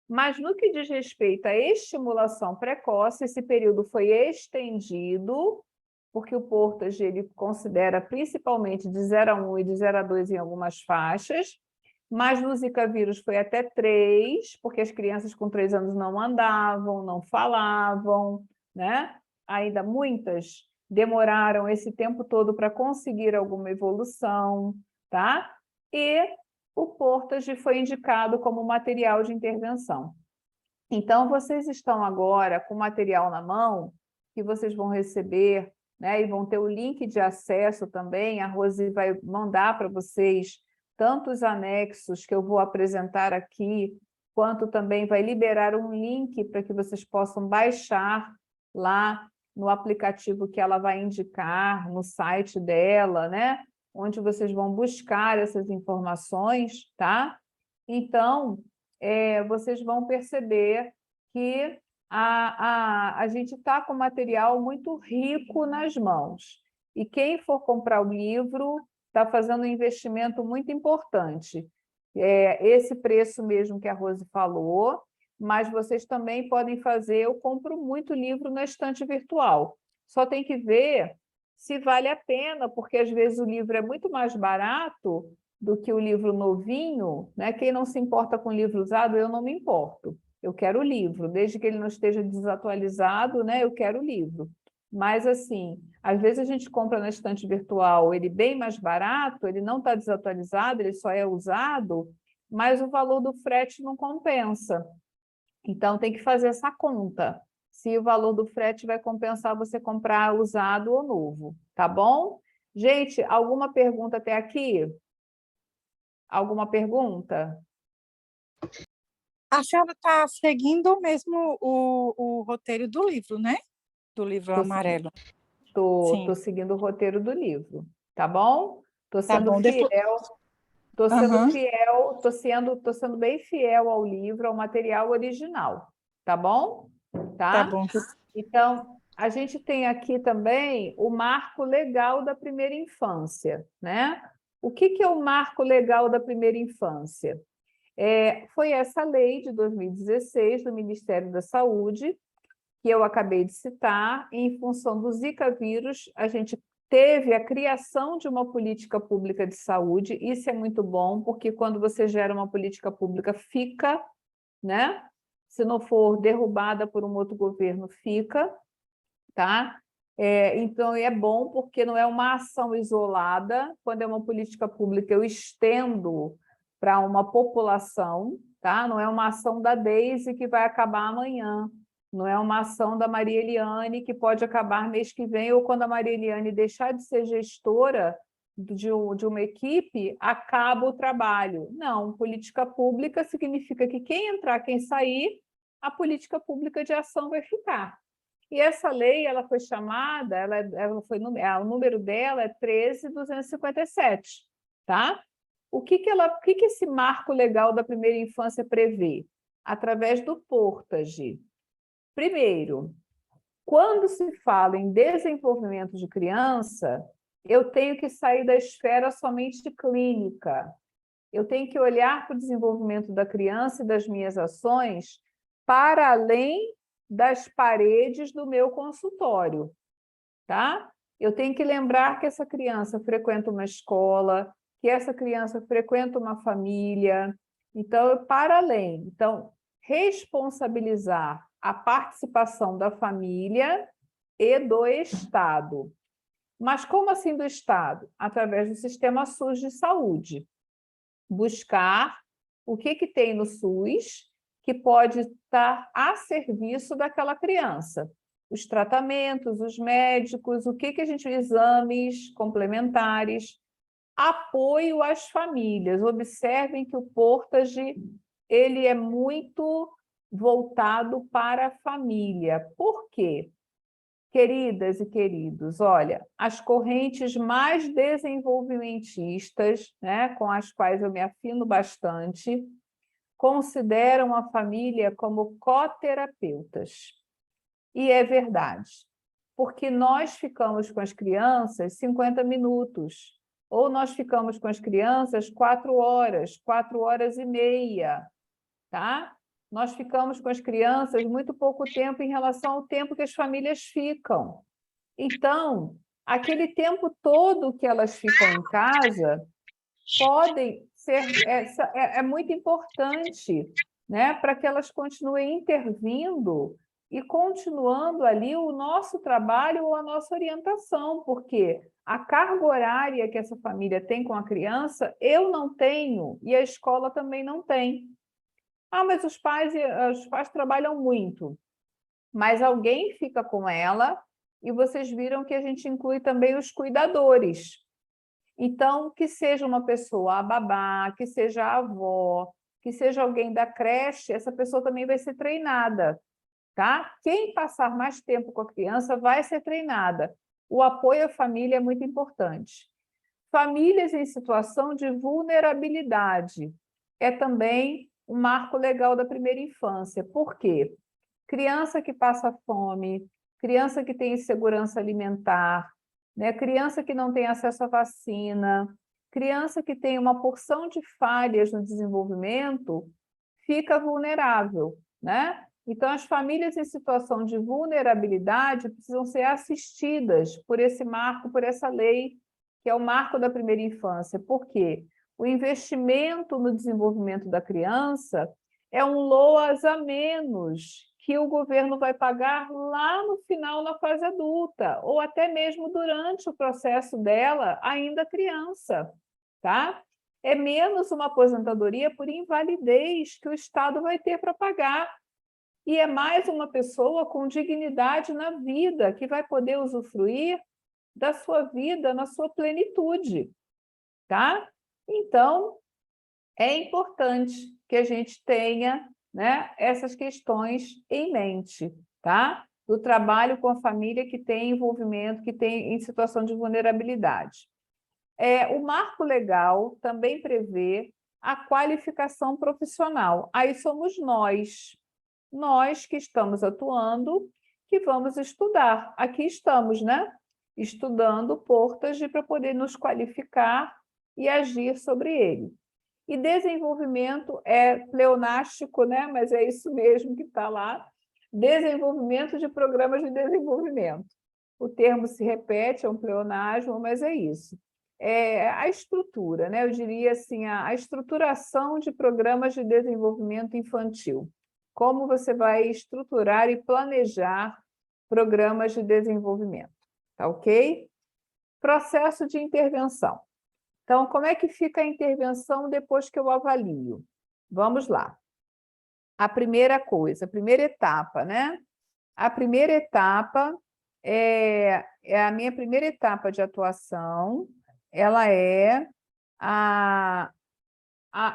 Mas no que diz respeito à estimulação precoce, esse período foi estendido, porque o Portage ele considera principalmente de 0 a 1 e de 0 a 2 em algumas faixas, mas no Zika vírus foi até 3, porque as crianças com 3 anos não andavam, não falavam, né? Ainda muitas demoraram esse tempo todo para conseguir alguma evolução, tá? E o Portage foi indicado como material de intervenção. Então, vocês estão agora com material na mão, que vocês vão receber, né? E vão ter o link de acesso também, a Rose vai mandar para vocês tanto os anexos que eu vou apresentar aqui, quanto também vai liberar um link para que vocês possam baixar lá no aplicativo que ela vai indicar, no site dela, né? Onde vocês vão buscar essas informações, tá? Então, vocês vão perceber que a gente está com material muito rico nas mãos. E quem for comprar o livro está fazendo um investimento muito importante. Esse preço mesmo que a Rose falou, mas vocês também podem fazer, eu compro muito livro na estante virtual. Só tem que ver se vale a pena, porque às vezes o livro é muito mais barato do que o livro novinho, né? Quem não se importa com livro usado, eu não me importo. Eu quero o livro, desde que ele não esteja desatualizado, né? Eu quero o livro. Mas, assim, às vezes a gente compra na estante virtual ele bem mais barato, ele não está desatualizado, ele só é usado, mas o valor do frete não compensa. Então, tem que fazer essa conta, se o valor do frete vai compensar você comprar usado ou novo, tá bom? Gente, alguma pergunta até aqui? Alguma pergunta? A senhora está seguindo mesmo o roteiro do livro, né? Do livro amarelo. Estou seguindo o roteiro do livro, tá bom? Estou sendo bom, fiel, estou sendo Aham. fiel, estou sendo bem fiel ao livro, ao material original, tá bom? Tá bom. Então, a gente tem aqui também o marco legal da primeira infância, né? O que é o marco legal da primeira infância? Foi essa lei de 2016 do Ministério da Saúde que eu acabei de citar, e em função do Zika vírus, a gente teve a criação de uma política pública de saúde. Isso é muito bom, porque quando você gera uma política pública, fica, né? Se não for derrubada por um outro governo, fica, tá? Então, é bom porque não é uma ação isolada. Quando é uma política pública, eu estendo para uma população, tá? Não é uma ação da Deise que vai acabar amanhã. Não é uma ação da Maria Eliane que pode acabar mês que vem, ou quando a Maria Eliane deixar de ser gestora de uma equipe, acaba o trabalho. Não, política pública significa que quem entrar, quem sair, a política pública de ação vai ficar. E essa lei, ela foi chamada, o número dela é 13.257, tá? O que esse marco legal da primeira infância prevê? Através do Portage. Primeiro, quando se fala em desenvolvimento de criança, eu tenho que sair da esfera somente clínica. Eu tenho que olhar para o desenvolvimento da criança e das minhas ações para além das paredes do meu consultório, tá? Eu tenho que lembrar que essa criança frequenta uma escola, que essa criança frequenta uma família. Então, para além. Então, responsabilizar a participação da família e do Estado. Mas como assim do Estado? Através do Sistema SUS de saúde. Buscar o que tem no SUS que pode estar a serviço daquela criança. Os tratamentos, os médicos, exames complementares, apoio às famílias. Observem que o Portage ele é muito voltado para a família. Por quê? Queridas e queridos, olha, as correntes mais desenvolvimentistas, né, com as quais eu me afino bastante, consideram a família como coterapeutas. E é verdade, porque nós ficamos com as crianças 50 minutos, ou nós ficamos com as crianças 4 horas, 4 horas e meia, tá? Nós ficamos com as crianças muito pouco tempo em relação ao tempo que as famílias ficam. Então, aquele tempo todo que elas ficam em casa podem ser muito importante, né, para que elas continuem intervindo e continuando ali o nosso trabalho ou a nossa orientação, porque a carga horária que essa família tem com a criança, eu não tenho e a escola também não tem. Mas os pais trabalham muito, mas alguém fica com ela e vocês viram que a gente inclui também os cuidadores. Então, que seja uma pessoa, a babá, que seja a avó, que seja alguém da creche, essa pessoa também vai ser treinada, tá? Quem passar mais tempo com a criança vai ser treinada. O apoio à família é muito importante. Famílias em situação de vulnerabilidade é também um marco legal da primeira infância. Por quê? Criança que passa fome, criança que tem insegurança alimentar, né? Criança que não tem acesso à vacina, criança que tem uma porção de falhas no desenvolvimento, fica vulnerável, né? Então, as famílias em situação de vulnerabilidade precisam ser assistidas por esse marco, por essa lei, que é o marco da primeira infância. Por quê? O investimento no desenvolvimento da criança é um LOAS a menos que o governo vai pagar lá no final, na fase adulta, ou até mesmo durante o processo dela, ainda criança, tá? É menos uma aposentadoria por invalidez que o Estado vai ter para pagar. E é mais uma pessoa com dignidade na vida, que vai poder usufruir da sua vida na sua plenitude, tá? Então, é importante que a gente tenha, né, essas questões em mente, tá? Do trabalho com a família que tem envolvimento, que tem em situação de vulnerabilidade. O marco legal também prevê a qualificação profissional. Aí somos nós que estamos atuando, que vamos estudar. Aqui estamos, né? Estudando Portage para poder nos qualificar e agir sobre ele. E desenvolvimento é pleonástico, né? Mas é isso mesmo que está lá. desenvolvimento de programas de desenvolvimento. O termo se repete, é um pleonasmo, mas é isso. É a estrutura, né? Eu diria assim, a estruturação de programas de desenvolvimento infantil. Como você vai estruturar e planejar programas de desenvolvimento, tá ok? Processo de intervenção. Então, como é que fica a intervenção depois que eu avalio? Vamos lá. A primeira coisa, a primeira etapa, né? A primeira etapa é a minha primeira etapa de atuação, ela é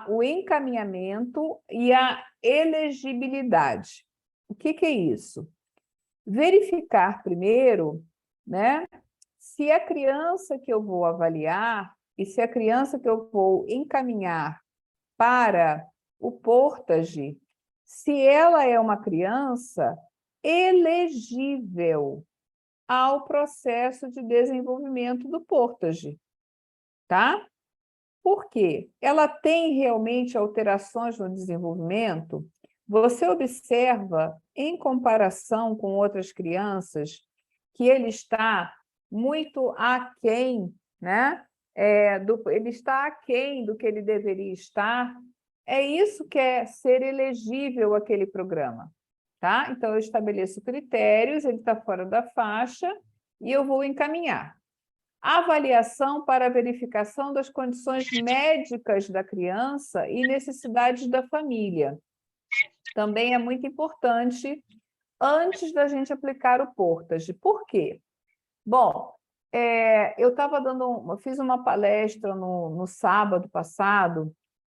o encaminhamento e a elegibilidade. O que é isso? Verificar primeiro, né, se a criança que eu vou avaliar e se a criança que eu vou encaminhar para o Portage, se ela é uma criança elegível ao processo de desenvolvimento do Portage, tá? Por quê? Ela tem realmente alterações no desenvolvimento? Você observa, em comparação com outras crianças, que ele está muito aquém, né? Ele está aquém do que ele deveria estar. É isso que é ser elegível àquele programa, tá? Então, eu estabeleço critérios, ele está fora da faixa e eu vou encaminhar. Avaliação para verificação das condições médicas da criança e necessidades da família. Também é muito importante antes da gente aplicar o Portage. Por quê? Bom, eu fiz uma palestra no sábado passado,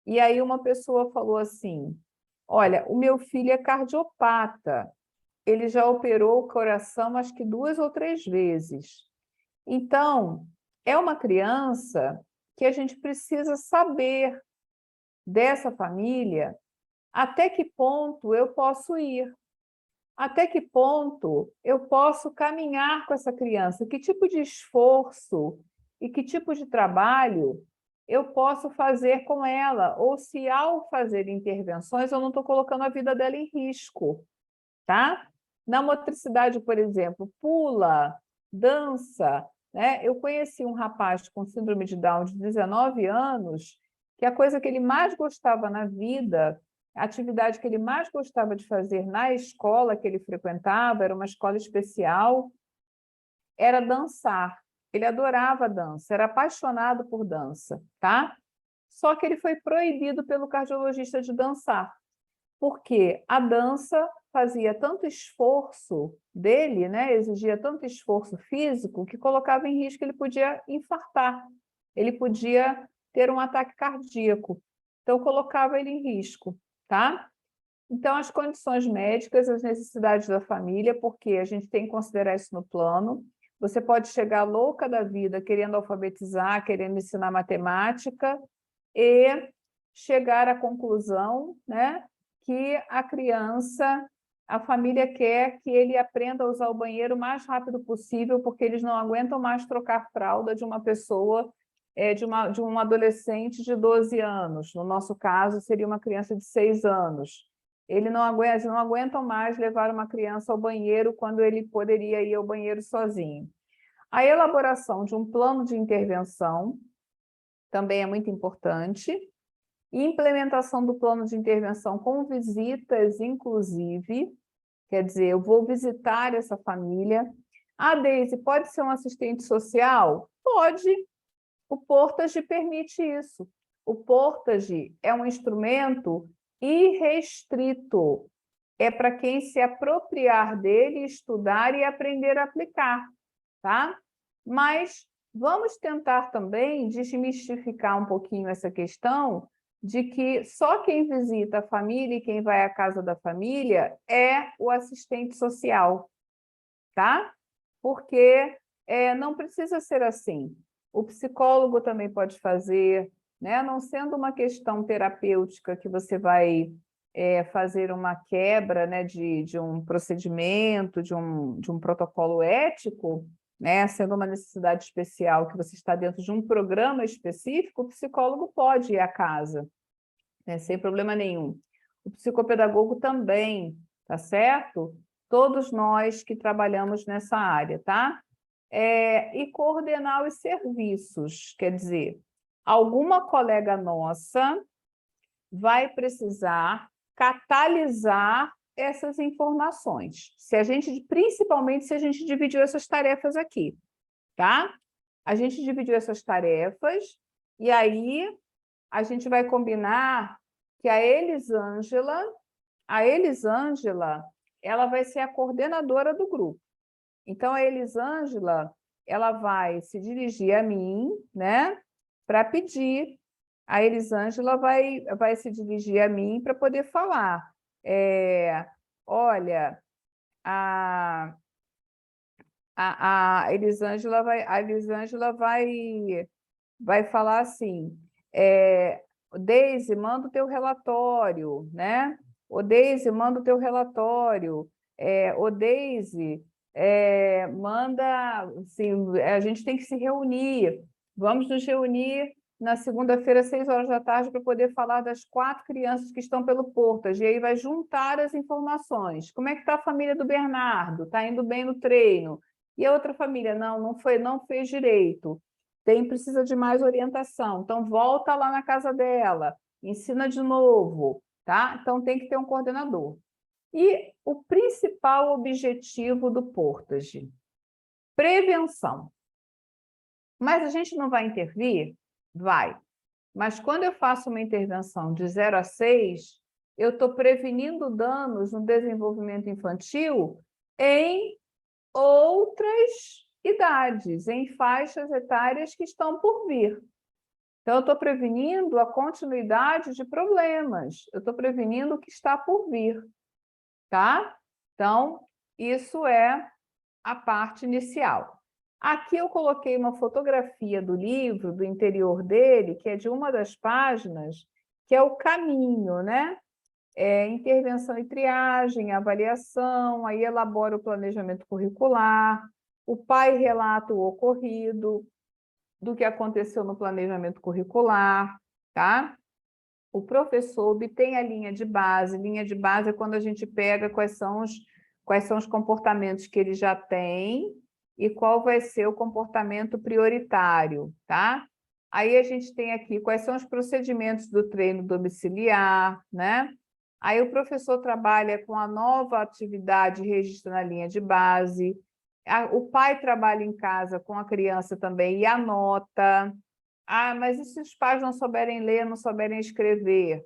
e aí uma pessoa falou assim: olha, o meu filho é cardiopata, ele já operou o coração acho que 2 ou 3 vezes. Então, é uma criança que a gente precisa saber dessa família até que ponto eu posso ir, até que ponto eu posso caminhar com essa criança, que tipo de esforço e que tipo de trabalho eu posso fazer com ela, ou se ao fazer intervenções eu não estou colocando a vida dela em risco, tá? Na motricidade, por exemplo, pula, dança, né? Eu conheci um rapaz com síndrome de Down de 19 anos, que a coisa que ele mais gostava na vida, a atividade que ele mais gostava de fazer na escola que ele frequentava, era uma escola especial, era dançar. Ele adorava dança, era apaixonado por dança, tá? Só que ele foi proibido pelo cardiologista de dançar, porque a dança fazia tanto esforço dele, né? Exigia tanto esforço físico, que colocava em risco, ele podia infartar, ele podia ter um ataque cardíaco. Então, colocava ele em risco, tá? Então, as condições médicas, as necessidades da família, porque a gente tem que considerar isso no plano. Você pode chegar louca da vida, querendo alfabetizar, querendo ensinar matemática, e chegar à conclusão, né, que a criança, a família quer que ele aprenda a usar o banheiro o mais rápido possível, porque eles não aguentam mais trocar fralda de uma pessoa, de um adolescente de 12 anos. No nosso caso, seria uma criança de 6 anos. Eles não aguentam mais levar uma criança ao banheiro quando ele poderia ir ao banheiro sozinho. A elaboração de um plano de intervenção também é muito importante. Implementação do plano de intervenção com visitas, inclusive, quer dizer, eu vou visitar essa família. Ah, Deise, pode ser um assistente social? Pode. O Portage permite isso. O Portage é um instrumento irrestrito. É para quem se apropriar dele, estudar e aprender a aplicar, tá? Mas vamos tentar também desmistificar um pouquinho essa questão de que só quem visita a família e quem vai à casa da família é o assistente social, tá? Porque não precisa ser assim. O psicólogo também pode fazer, né? Não sendo uma questão terapêutica que você vai fazer uma quebra, né, de um procedimento, de um protocolo ético, né, sendo uma necessidade especial que você está dentro de um programa específico, o psicólogo pode ir à casa, né, sem problema nenhum. O psicopedagogo também, tá certo? todos nós que trabalhamos nessa área, tá? E coordenar os serviços, quer dizer, alguma colega nossa vai precisar catalisar essas informações, principalmente se a gente dividiu essas tarefas aqui, tá? A gente dividiu essas tarefas e aí a gente vai combinar que a Elisângela, ela vai ser a coordenadora do grupo. Então, a Elisângela, ela vai se dirigir a mim, né, para pedir. A Elisângela vai se dirigir a mim para poder falar. Olha, a Elisângela vai falar assim, Deise, manda o teu relatório, né? Ô, Deise, manda o teu relatório. Ô, Deise, manda, assim, a gente tem que se reunir. Vamos nos reunir na segunda-feira, às 6 horas da tarde, para poder falar das 4 crianças que estão pelo Portas. E aí vai juntar as informações. Como é que está a família do Bernardo? Está indo bem no treino? E a outra família? Não fez direito. Precisa de mais orientação. Então, volta lá na casa dela, ensina de novo, tá? Então, tem que ter um coordenador. E o principal objetivo do Portage? Prevenção. Mas a gente não vai intervir? Vai. Mas quando eu faço uma intervenção de 0 a 6, eu estou prevenindo danos no desenvolvimento infantil em outras idades, em faixas etárias que estão por vir. Então, eu estou prevenindo a continuidade de problemas, eu estou prevenindo o que está por vir, tá? Então, isso é a parte inicial. Aqui eu coloquei uma fotografia do livro, do interior dele, que é de uma das páginas, que é o caminho, né? Intervenção e triagem, avaliação, aí elabora o planejamento curricular, o pai relata o ocorrido, do que aconteceu no planejamento curricular, tá? O professor obtém a linha de base é quando a gente pega quais são os comportamentos que ele já tem e qual vai ser o comportamento prioritário, tá? Aí a gente tem aqui quais são os procedimentos do treino domiciliar, né? Aí o professor trabalha com a nova atividade e registra na linha de base. O pai trabalha em casa com a criança também e anota. Mas e se os pais não souberem ler, não souberem escrever?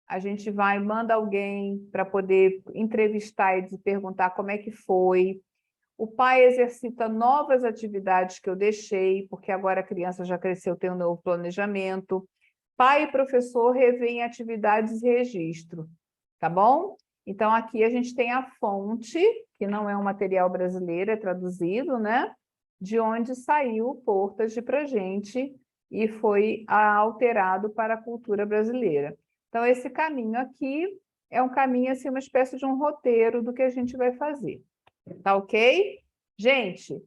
A gente manda alguém para poder entrevistar e perguntar como é que foi. O pai exercita novas atividades que eu deixei, porque agora a criança já cresceu, tem um novo planejamento. Pai e professor revêem atividades e registro, tá bom? Então, aqui a gente tem a fonte, que não é um material brasileiro, é traduzido, né? De onde saiu o Portage para a gente e foi alterado para a cultura brasileira. Então, esse caminho aqui é um caminho, assim, uma espécie de um roteiro do que a gente vai fazer. Tá ok? Gente,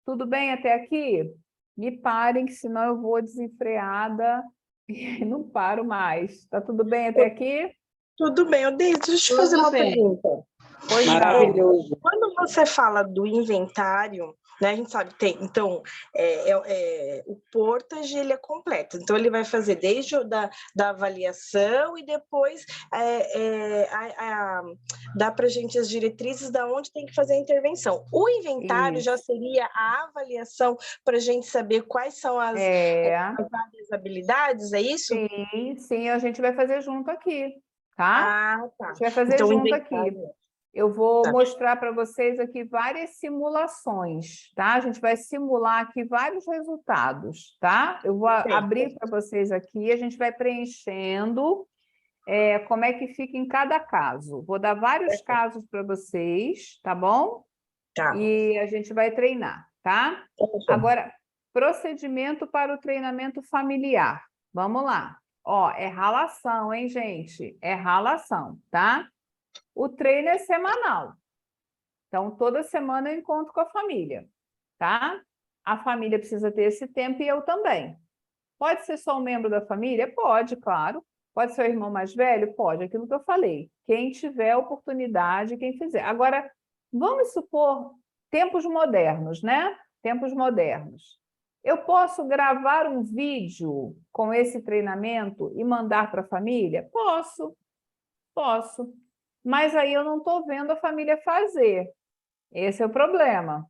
tudo bem até aqui? Me parem, que senão eu vou desenfreada e não paro mais. Tá tudo bem até aqui? Tudo bem. Deise, deixa eu te fazer uma pergunta. Pois não. Maravilhoso. Quando você fala do inventário, né, a gente sabe que tem, então, o Portage, ele é completo, então ele vai fazer desde da avaliação e depois dá para a gente as diretrizes da onde tem que fazer a intervenção. O inventário já seria a avaliação para a gente saber quais são as várias habilidades, é isso? Sim, a gente vai fazer junto aqui, tá? Tá. A gente vai fazer então, junto aqui. Eu vou mostrar para vocês aqui várias simulações, tá? A gente vai simular aqui vários resultados, tá? Eu vou abrir para vocês aqui, a gente vai preenchendo como é que fica em cada caso. Vou dar vários casos para vocês, tá bom? Tá. E a gente vai treinar, tá? Agora, procedimento para o treinamento familiar. Vamos lá. É ralação, hein, gente? É ralação, tá? O treino é semanal. Então, toda semana eu encontro com a família, tá? A família precisa ter esse tempo e eu também. Pode ser só um membro da família? Pode, claro. Pode ser o irmão mais velho? Pode, aquilo que eu falei. Quem tiver oportunidade, quem fizer. Agora, Vamos supor tempos modernos, né? Tempos modernos. Eu posso gravar um vídeo com esse treinamento e mandar para a família? Posso, posso. Mas aí eu não estou vendo a família fazer. Esse é o problema.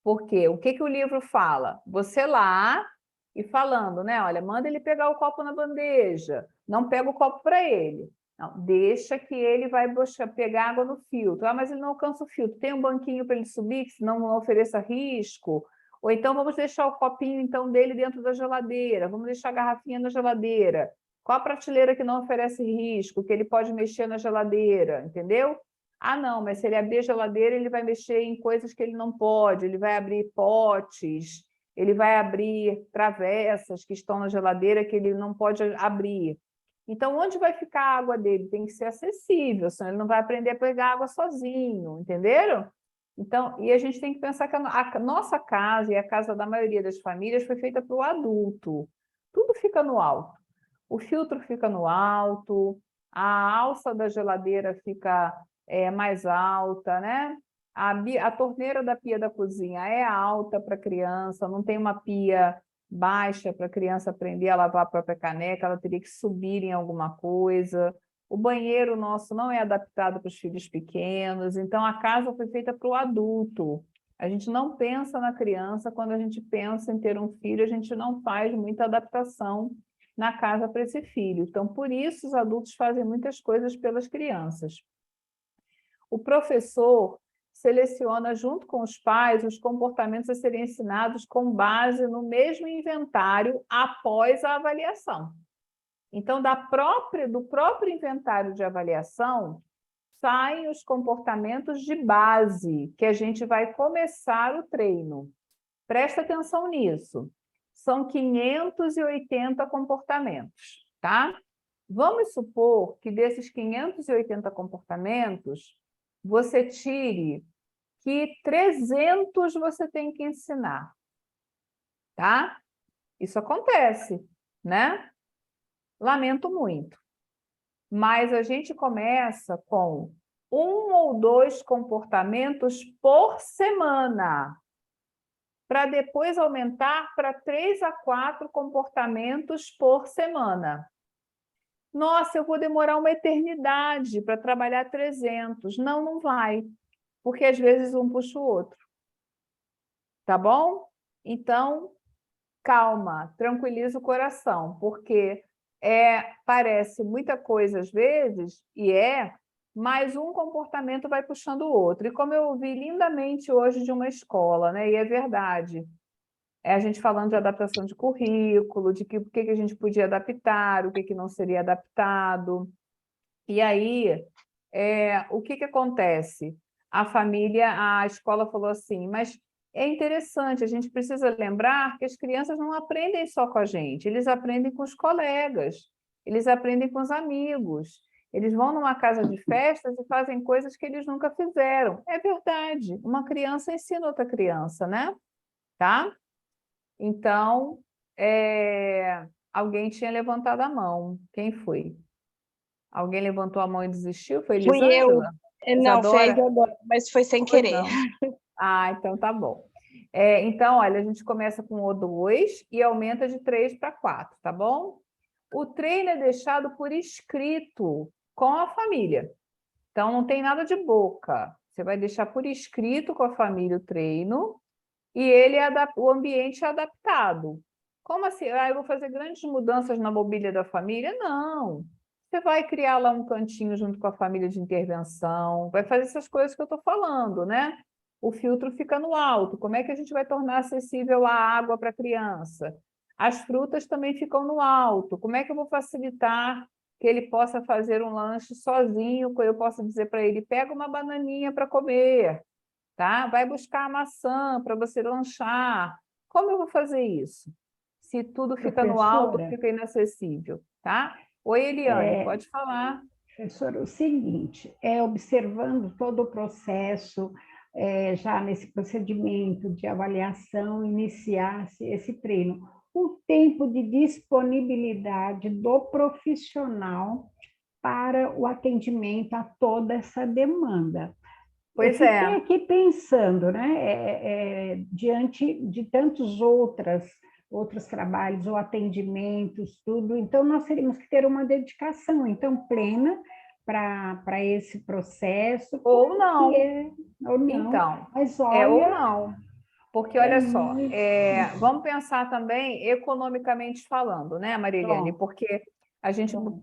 Porque o que o livro fala? Você lá e falando, né? Olha, manda ele pegar o copo na bandeja, não pega o copo para ele. Não, deixa que ele vai pegar água no filtro. Ah, mas ele não alcança o filtro. Tem um banquinho para ele subir, que senão não ofereça risco. Ou então vamos deixar o copinho então dele dentro da geladeira, vamos deixar a garrafinha na geladeira. Qual a prateleira que não oferece risco, que ele pode mexer na geladeira, entendeu? Ah, não, mas se ele abrir a geladeira, ele vai mexer em coisas que ele não pode, ele vai abrir potes, ele vai abrir travessas que estão na geladeira que ele não pode abrir. Então, onde vai ficar a água dele? Tem que ser acessível, senão ele não vai aprender a pegar água sozinho, entenderam? Então, e a gente tem que pensar que a nossa casa e a casa da maioria das famílias foi feita para o adulto. Tudo fica no alto. O filtro fica no alto, a alça da geladeira fica mais alta, né? A torneira da pia da cozinha é alta para criança, não tem uma pia baixa para a criança aprender a lavar a própria caneca, ela teria que subir em alguma coisa. O banheiro nosso não é adaptado para os filhos pequenos, então a casa foi feita para o adulto. A gente não pensa na criança, quando a gente pensa em ter um filho, a gente não faz muita adaptação na casa para esse filho. Então, por isso, os adultos fazem muitas coisas pelas crianças. O professor seleciona, junto com os pais, os comportamentos a serem ensinados com base no mesmo inventário após a avaliação. Então, do próprio inventário de avaliação, saem os comportamentos de base, que a gente vai começar o treino. Presta atenção nisso. São 580 comportamentos, tá? Vamos supor que desses 580 comportamentos, você tire que 300 você tem que ensinar, tá? Isso acontece, né? Lamento muito. Mas a gente começa com 1 ou 2 comportamentos por semana, para depois aumentar para 3 a 4 comportamentos por semana. Nossa, eu vou demorar uma eternidade para trabalhar 300. Não, não vai, porque às vezes um puxa o outro. Tá bom? Então, calma, tranquiliza o coração, porque parece muita coisa às vezes, mas um comportamento vai puxando o outro. E como eu ouvi lindamente hoje de uma escola, né? E é verdade, a gente falando de adaptação de currículo, de o que a gente podia adaptar, o que não seria adaptado. E aí, o que acontece? A escola falou assim, mas é interessante, a gente precisa lembrar que as crianças não aprendem só com a gente, eles aprendem com os colegas, eles aprendem com os amigos, eles vão numa casa de festas e fazem coisas que eles nunca fizeram. É verdade, uma criança ensina outra criança, né? Tá? Então, alguém tinha levantado a mão. Quem foi? Alguém levantou a mão e desistiu? Foi Fui eu. Elisângela? Não, foi a Isadora? Isadora, mas foi sem Foi querer. não. Ah, então tá bom. Então, olha, a gente começa com o 2 e aumenta de 3 para 4, tá bom? O treino é deixado por escrito com a família. Então, não tem nada de boca. Você vai deixar por escrito com a família o treino e o ambiente é adaptado. Como assim? Eu vou fazer grandes mudanças na mobília da família? Não. Você vai criar lá um cantinho junto com a família de intervenção, vai fazer essas coisas que eu estou falando, né? O filtro fica no alto. Como é que a gente vai tornar acessível a água para a criança? As frutas também ficam no alto. Como é que eu vou facilitar que ele possa fazer um lanche sozinho? Eu posso dizer para ele, pega uma bananinha para comer, tá? Vai buscar a maçã para você lanchar. Como eu vou fazer isso? Se tudo fica no alto, Professora, fica inacessível, tá? Oi, Eliane, pode falar. professora, o seguinte, observando todo o processo, já nesse procedimento de avaliação, iniciar-se esse treino, o tempo de disponibilidade do profissional para o atendimento a toda essa demanda. Pois fiquei é. aqui pensando, né? Diante de tantos outros trabalhos ou atendimentos, tudo, então nós teríamos que ter uma dedicação, então, plena para esse processo, Ou que não. é, ou não, Então, mas ou olha, não. Porque, é olha só, muito... vamos pensar também economicamente falando, né, Marilene? Pronto, Porque a gente, pronto.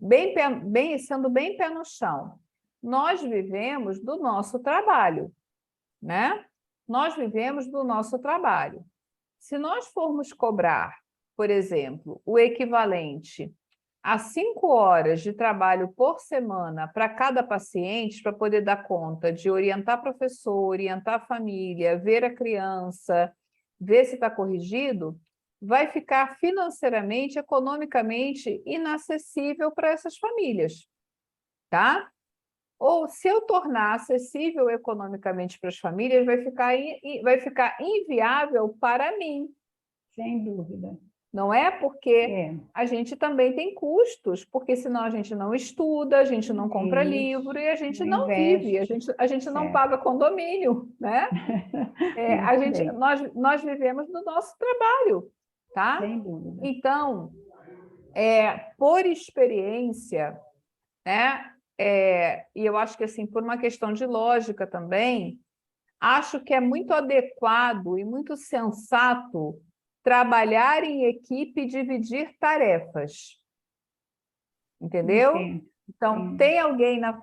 sendo bem pé no chão, nós vivemos do nosso trabalho, né? Nós vivemos do nosso trabalho. Se nós formos cobrar, por exemplo, o equivalente a 5 horas de trabalho por semana para cada paciente, para poder dar conta de orientar professor, orientar a família, ver a criança, ver se está corrigido, vai ficar financeiramente, economicamente inacessível para essas famílias, tá? Ou se eu tornar acessível economicamente para as famílias, vai ficar inviável para mim. Sem dúvida. Não é? Porque É, a gente também tem custos, porque senão a gente não estuda, a gente não compra livro isso, e a gente não não vive, investe, a gente não certo. paga condomínio, né? Muito bem, Nós vivemos do nosso trabalho, tá? sem dúvida. Então, por experiência, né? E eu acho que assim, por uma questão de lógica também, acho que é muito adequado e muito sensato trabalhar em equipe e dividir tarefas, entendeu? Entendo, Então, entendo.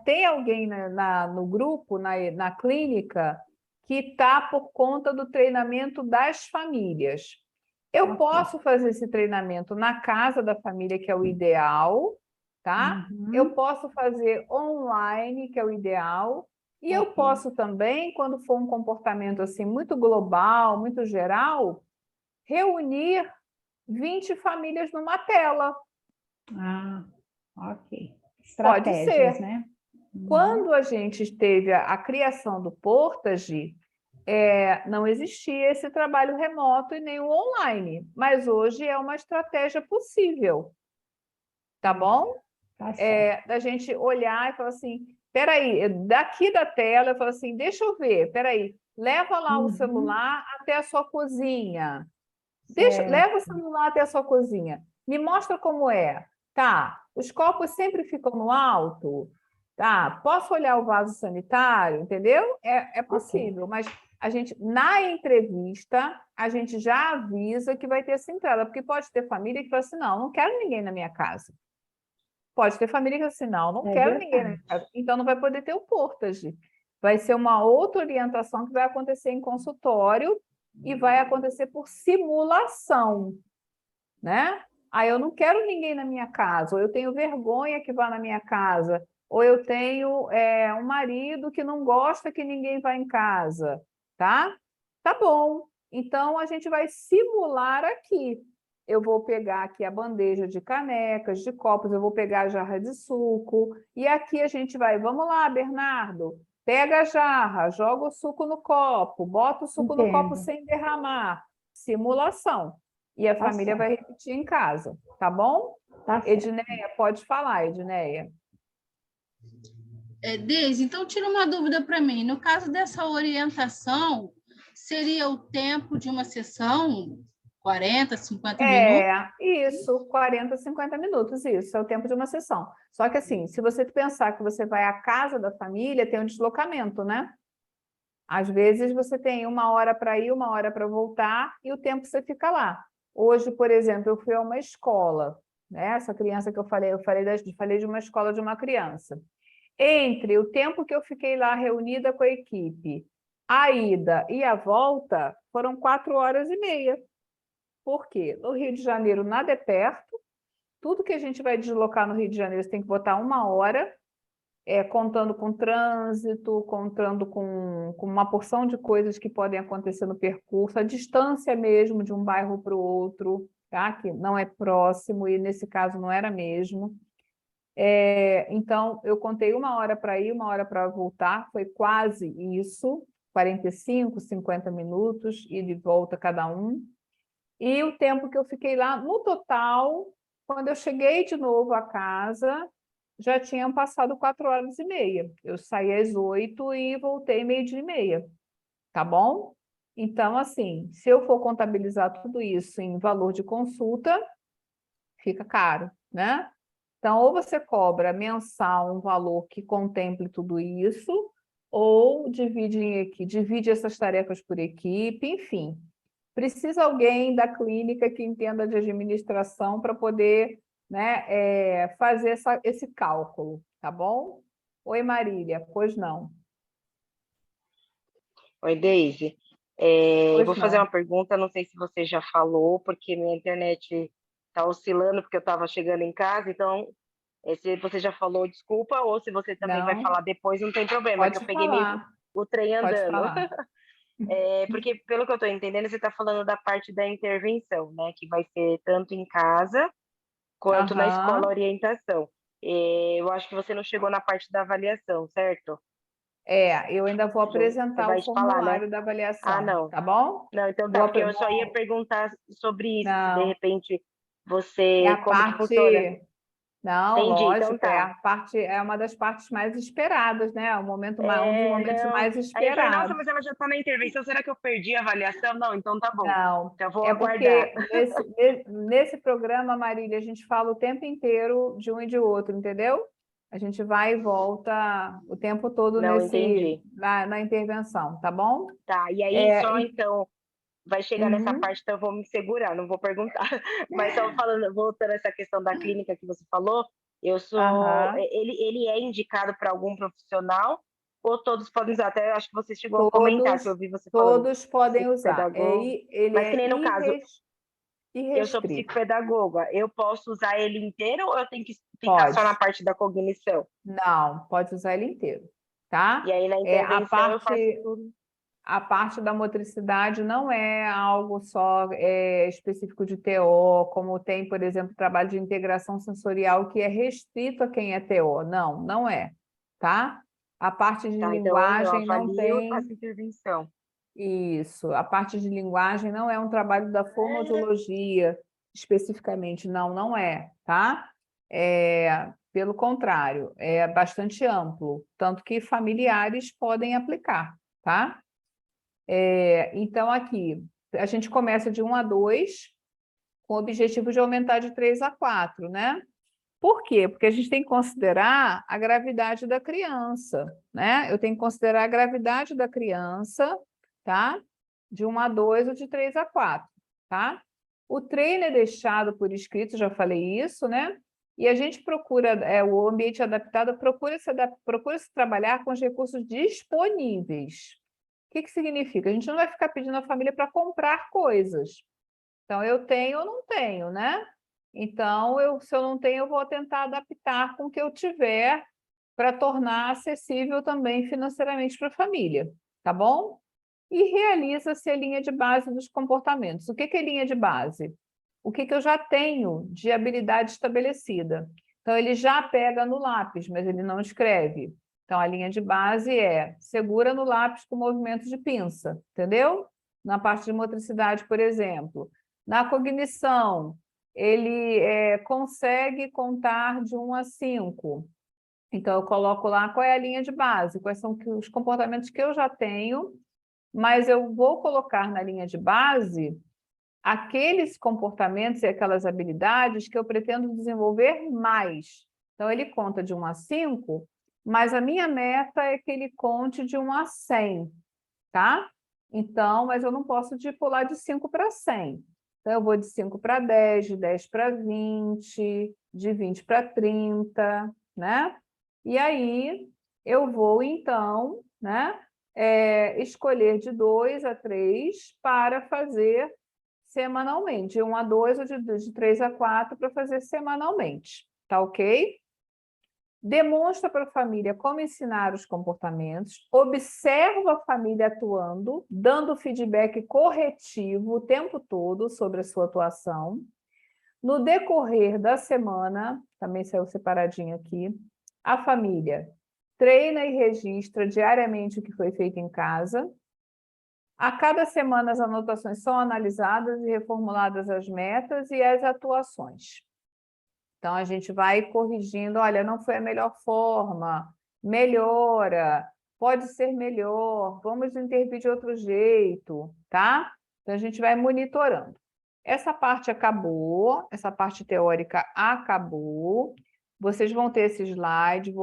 tem alguém no grupo, na clínica, que está por conta do treinamento das famílias. Eu Ok. posso fazer esse treinamento na casa da família, que é o ideal, tá? Eu Uhum, posso fazer online, que é o ideal, e eu ok. posso também, quando for um comportamento assim muito global, muito geral, reunir 20 famílias numa tela. Ah, ok. Pode Estratégias, ser. né? Uhum, Quando a gente teve a criação do Portage, não existia esse trabalho remoto e nem o online, mas hoje é uma estratégia possível, tá bom? tá certo. Da gente olhar e falar assim, peraí, daqui da tela, eu falo assim, deixa eu ver, peraí, leva lá o Uhum, celular até a sua cozinha, leva o certo. celular até a sua cozinha. Me mostra como é. Tá, os copos sempre ficam no alto. Tá, posso olhar o vaso sanitário, entendeu? É Ok. possível, mas a gente, na entrevista, a gente já avisa que vai ter essa entrada, porque pode ter família que fala assim, não, não quero ninguém na minha casa. Pode ter família que fala assim, não É quero ninguém na minha verdade. casa. Então, não vai poder ter o Portage. Vai ser uma outra orientação que vai acontecer em consultório e vai acontecer por simulação, né? Aí eu não quero ninguém na minha casa, ou eu tenho vergonha que vá na minha casa, ou eu tenho um marido que não gosta que ninguém vá em casa, tá? Tá bom. Então a gente vai simular aqui. Eu vou pegar aqui a bandeja de canecas, de copos, eu vou pegar a jarra de suco, e aqui a gente vai, vamos lá, Bernardo, pega a jarra, joga o suco no copo, bota o suco no copo Entendo. sem derramar. Simulação. E a Tá família vai certo. repetir em casa, tá bom? Tá certo. Edneia, pode falar, Edneia. Deise, então tira uma dúvida para mim. No caso dessa orientação, seria o tempo de uma sessão 40, 50 minutos? Isso, 40, 50 minutos, isso, é o tempo de uma sessão. Só que assim, se você pensar que você vai à casa da família, tem um deslocamento, né? Às vezes você tem 1 hora para ir, 1 hora para voltar, e o tempo você fica lá. Hoje, por exemplo, eu fui a uma escola, né? Essa criança que eu falei de uma escola de uma criança. Entre o tempo que eu fiquei lá reunida com a equipe, a ida e a volta, foram 4 horas e meia. Por quê? No Rio de Janeiro nada é perto, tudo que a gente vai deslocar no Rio de Janeiro você tem que botar 1 hora, contando com trânsito, contando com uma porção de coisas que podem acontecer no percurso, a distância mesmo de um bairro para o outro, tá? Que não é próximo, e nesse caso não era mesmo. Então, eu contei 1 hora para ir, 1 hora para voltar, foi quase isso, 45, 50 minutos, e de volta cada um. E o tempo que eu fiquei lá, no total, quando eu cheguei de novo à casa, já tinham passado 4h30. Eu saí às 8 e voltei 12h30, tá bom? Então, assim, se eu for contabilizar tudo isso em valor de consulta, fica caro, né? Então, ou você cobra mensal um valor que contemple tudo isso, ou divide essas tarefas por equipe, enfim. Precisa alguém da clínica que entenda de administração para poder, né, fazer esse cálculo, tá bom? Oi, Marília, pois não. Oi, Deise. Eu Pois vou fazer não. uma pergunta, não sei se você já falou, porque minha internet está oscilando, porque eu estava chegando em casa, então, se você já falou, desculpa, ou se você também vai Não, falar depois, não tem problema, que eu pode peguei meio falar, o trem pode andando. falar. Porque, pelo que eu estou entendendo, você está falando da parte da intervenção, né? Que vai ser tanto em casa quanto na escola Aham. orientação. Eu acho que você não chegou na parte da avaliação, certo? Eu ainda vou Você apresentar o vai te falar, né? formulário da Ah, avaliação, não. tá bom? Não, então tá, Vou, porque eu só ia vou, perguntar sobre isso, se de não, repente é você, a como que funciona? parte. Não, Entendi, então lógico, tá. é uma das partes mais esperadas, né? Um dos momentos Não. mais Aí eu falei, nossa, esperados. mas ela já tá na intervenção, será que eu perdi a avaliação? Não, então tá bom. Não, Já vou é aguardar. porque nesse programa, Marília, a gente fala o tempo inteiro de um e de outro, entendeu? A gente vai e volta o tempo todo Não, entendi. na intervenção, tá bom? Tá, e aí É, só e- então vai chegar nessa uhum, parte, então eu vou me segurar, não vou perguntar. Mas só falando, voltando a essa questão da clínica que você falou, aham, ele é indicado para algum profissional ou todos podem usar? Até eu acho que você chegou a comentar, que eu todos, vi você falando, todos podem usar. psicopedagogo. Ele Mas que é nem no caso, eu sou irrestrito. psicopedagoga, eu posso usar ele inteiro ou eu tenho que ficar só na Pode. parte da cognição? Não, pode usar ele inteiro, E tá? aí na É, intervenção eu faço tudo. a parte da motricidade não é algo só específico de TO, como tem, por exemplo, trabalho de integração sensorial que é restrito a quem é TO. Não, não é, tá? A parte de Tá, então eu linguagem não avalio e tem faço intervenção. isso. A parte de linguagem não é um trabalho da fonoaudiologia especificamente, não, não é, tá? Pelo contrário, é bastante amplo, tanto que familiares podem aplicar, tá? Então, aqui, a gente começa de 1 a 2, com o objetivo de aumentar de 3 a 4, né? Por quê? Porque a gente tem que considerar a gravidade da criança, né? Eu tenho que considerar a gravidade da criança, tá? De 1 a 2 ou de 3 a 4, tá? O treino é deixado por escrito, já falei isso, né? E a gente procura, o ambiente adaptado procura se trabalhar com os recursos disponíveis. O que significa? A gente não vai ficar pedindo à família para comprar coisas. Então, eu tenho ou não tenho, né? Então, se eu não tenho, eu vou tentar adaptar com o que eu tiver para tornar acessível também financeiramente para a família, tá bom? E realiza-se a linha de base dos comportamentos. O que é linha de base? O que eu já tenho de habilidade estabelecida. Então, ele já pega no lápis, mas ele não escreve. Então, a linha de base é segura no lápis com movimento de pinça, entendeu? Na parte de motricidade, por exemplo. Na cognição, ele consegue contar de 1 a 5. Então, eu coloco lá qual é a linha de base, quais são os comportamentos que eu já tenho, mas eu vou colocar na linha de base aqueles comportamentos e aquelas habilidades que eu pretendo desenvolver mais. Então, ele conta de 1 a 5, mas a minha meta é que ele conte de 1 a 100, tá? Então, mas eu não posso pular de 5 para 100. Então, eu vou de 5 para 10, de 10 para 20, de 20 para 30, né? E aí, eu vou, então, né, escolher de 2 a 3 para fazer semanalmente, de 1 a 2 ou de 3 a 4 para fazer semanalmente, tá ok? Demonstra para a família como ensinar os comportamentos, observa a família atuando, dando feedback corretivo o tempo todo sobre a sua atuação. No decorrer da semana, também saiu separadinho aqui, a família treina e registra diariamente o que foi feito em casa. A cada semana, as anotações são analisadas e reformuladas as metas e as atuações. Então, a gente vai corrigindo, olha, não foi a melhor forma, melhora, pode ser melhor, vamos intervir de outro jeito, tá? Então, a gente vai monitorando. Essa parte acabou, essa parte teórica acabou. Vocês vão ter esse slide, vou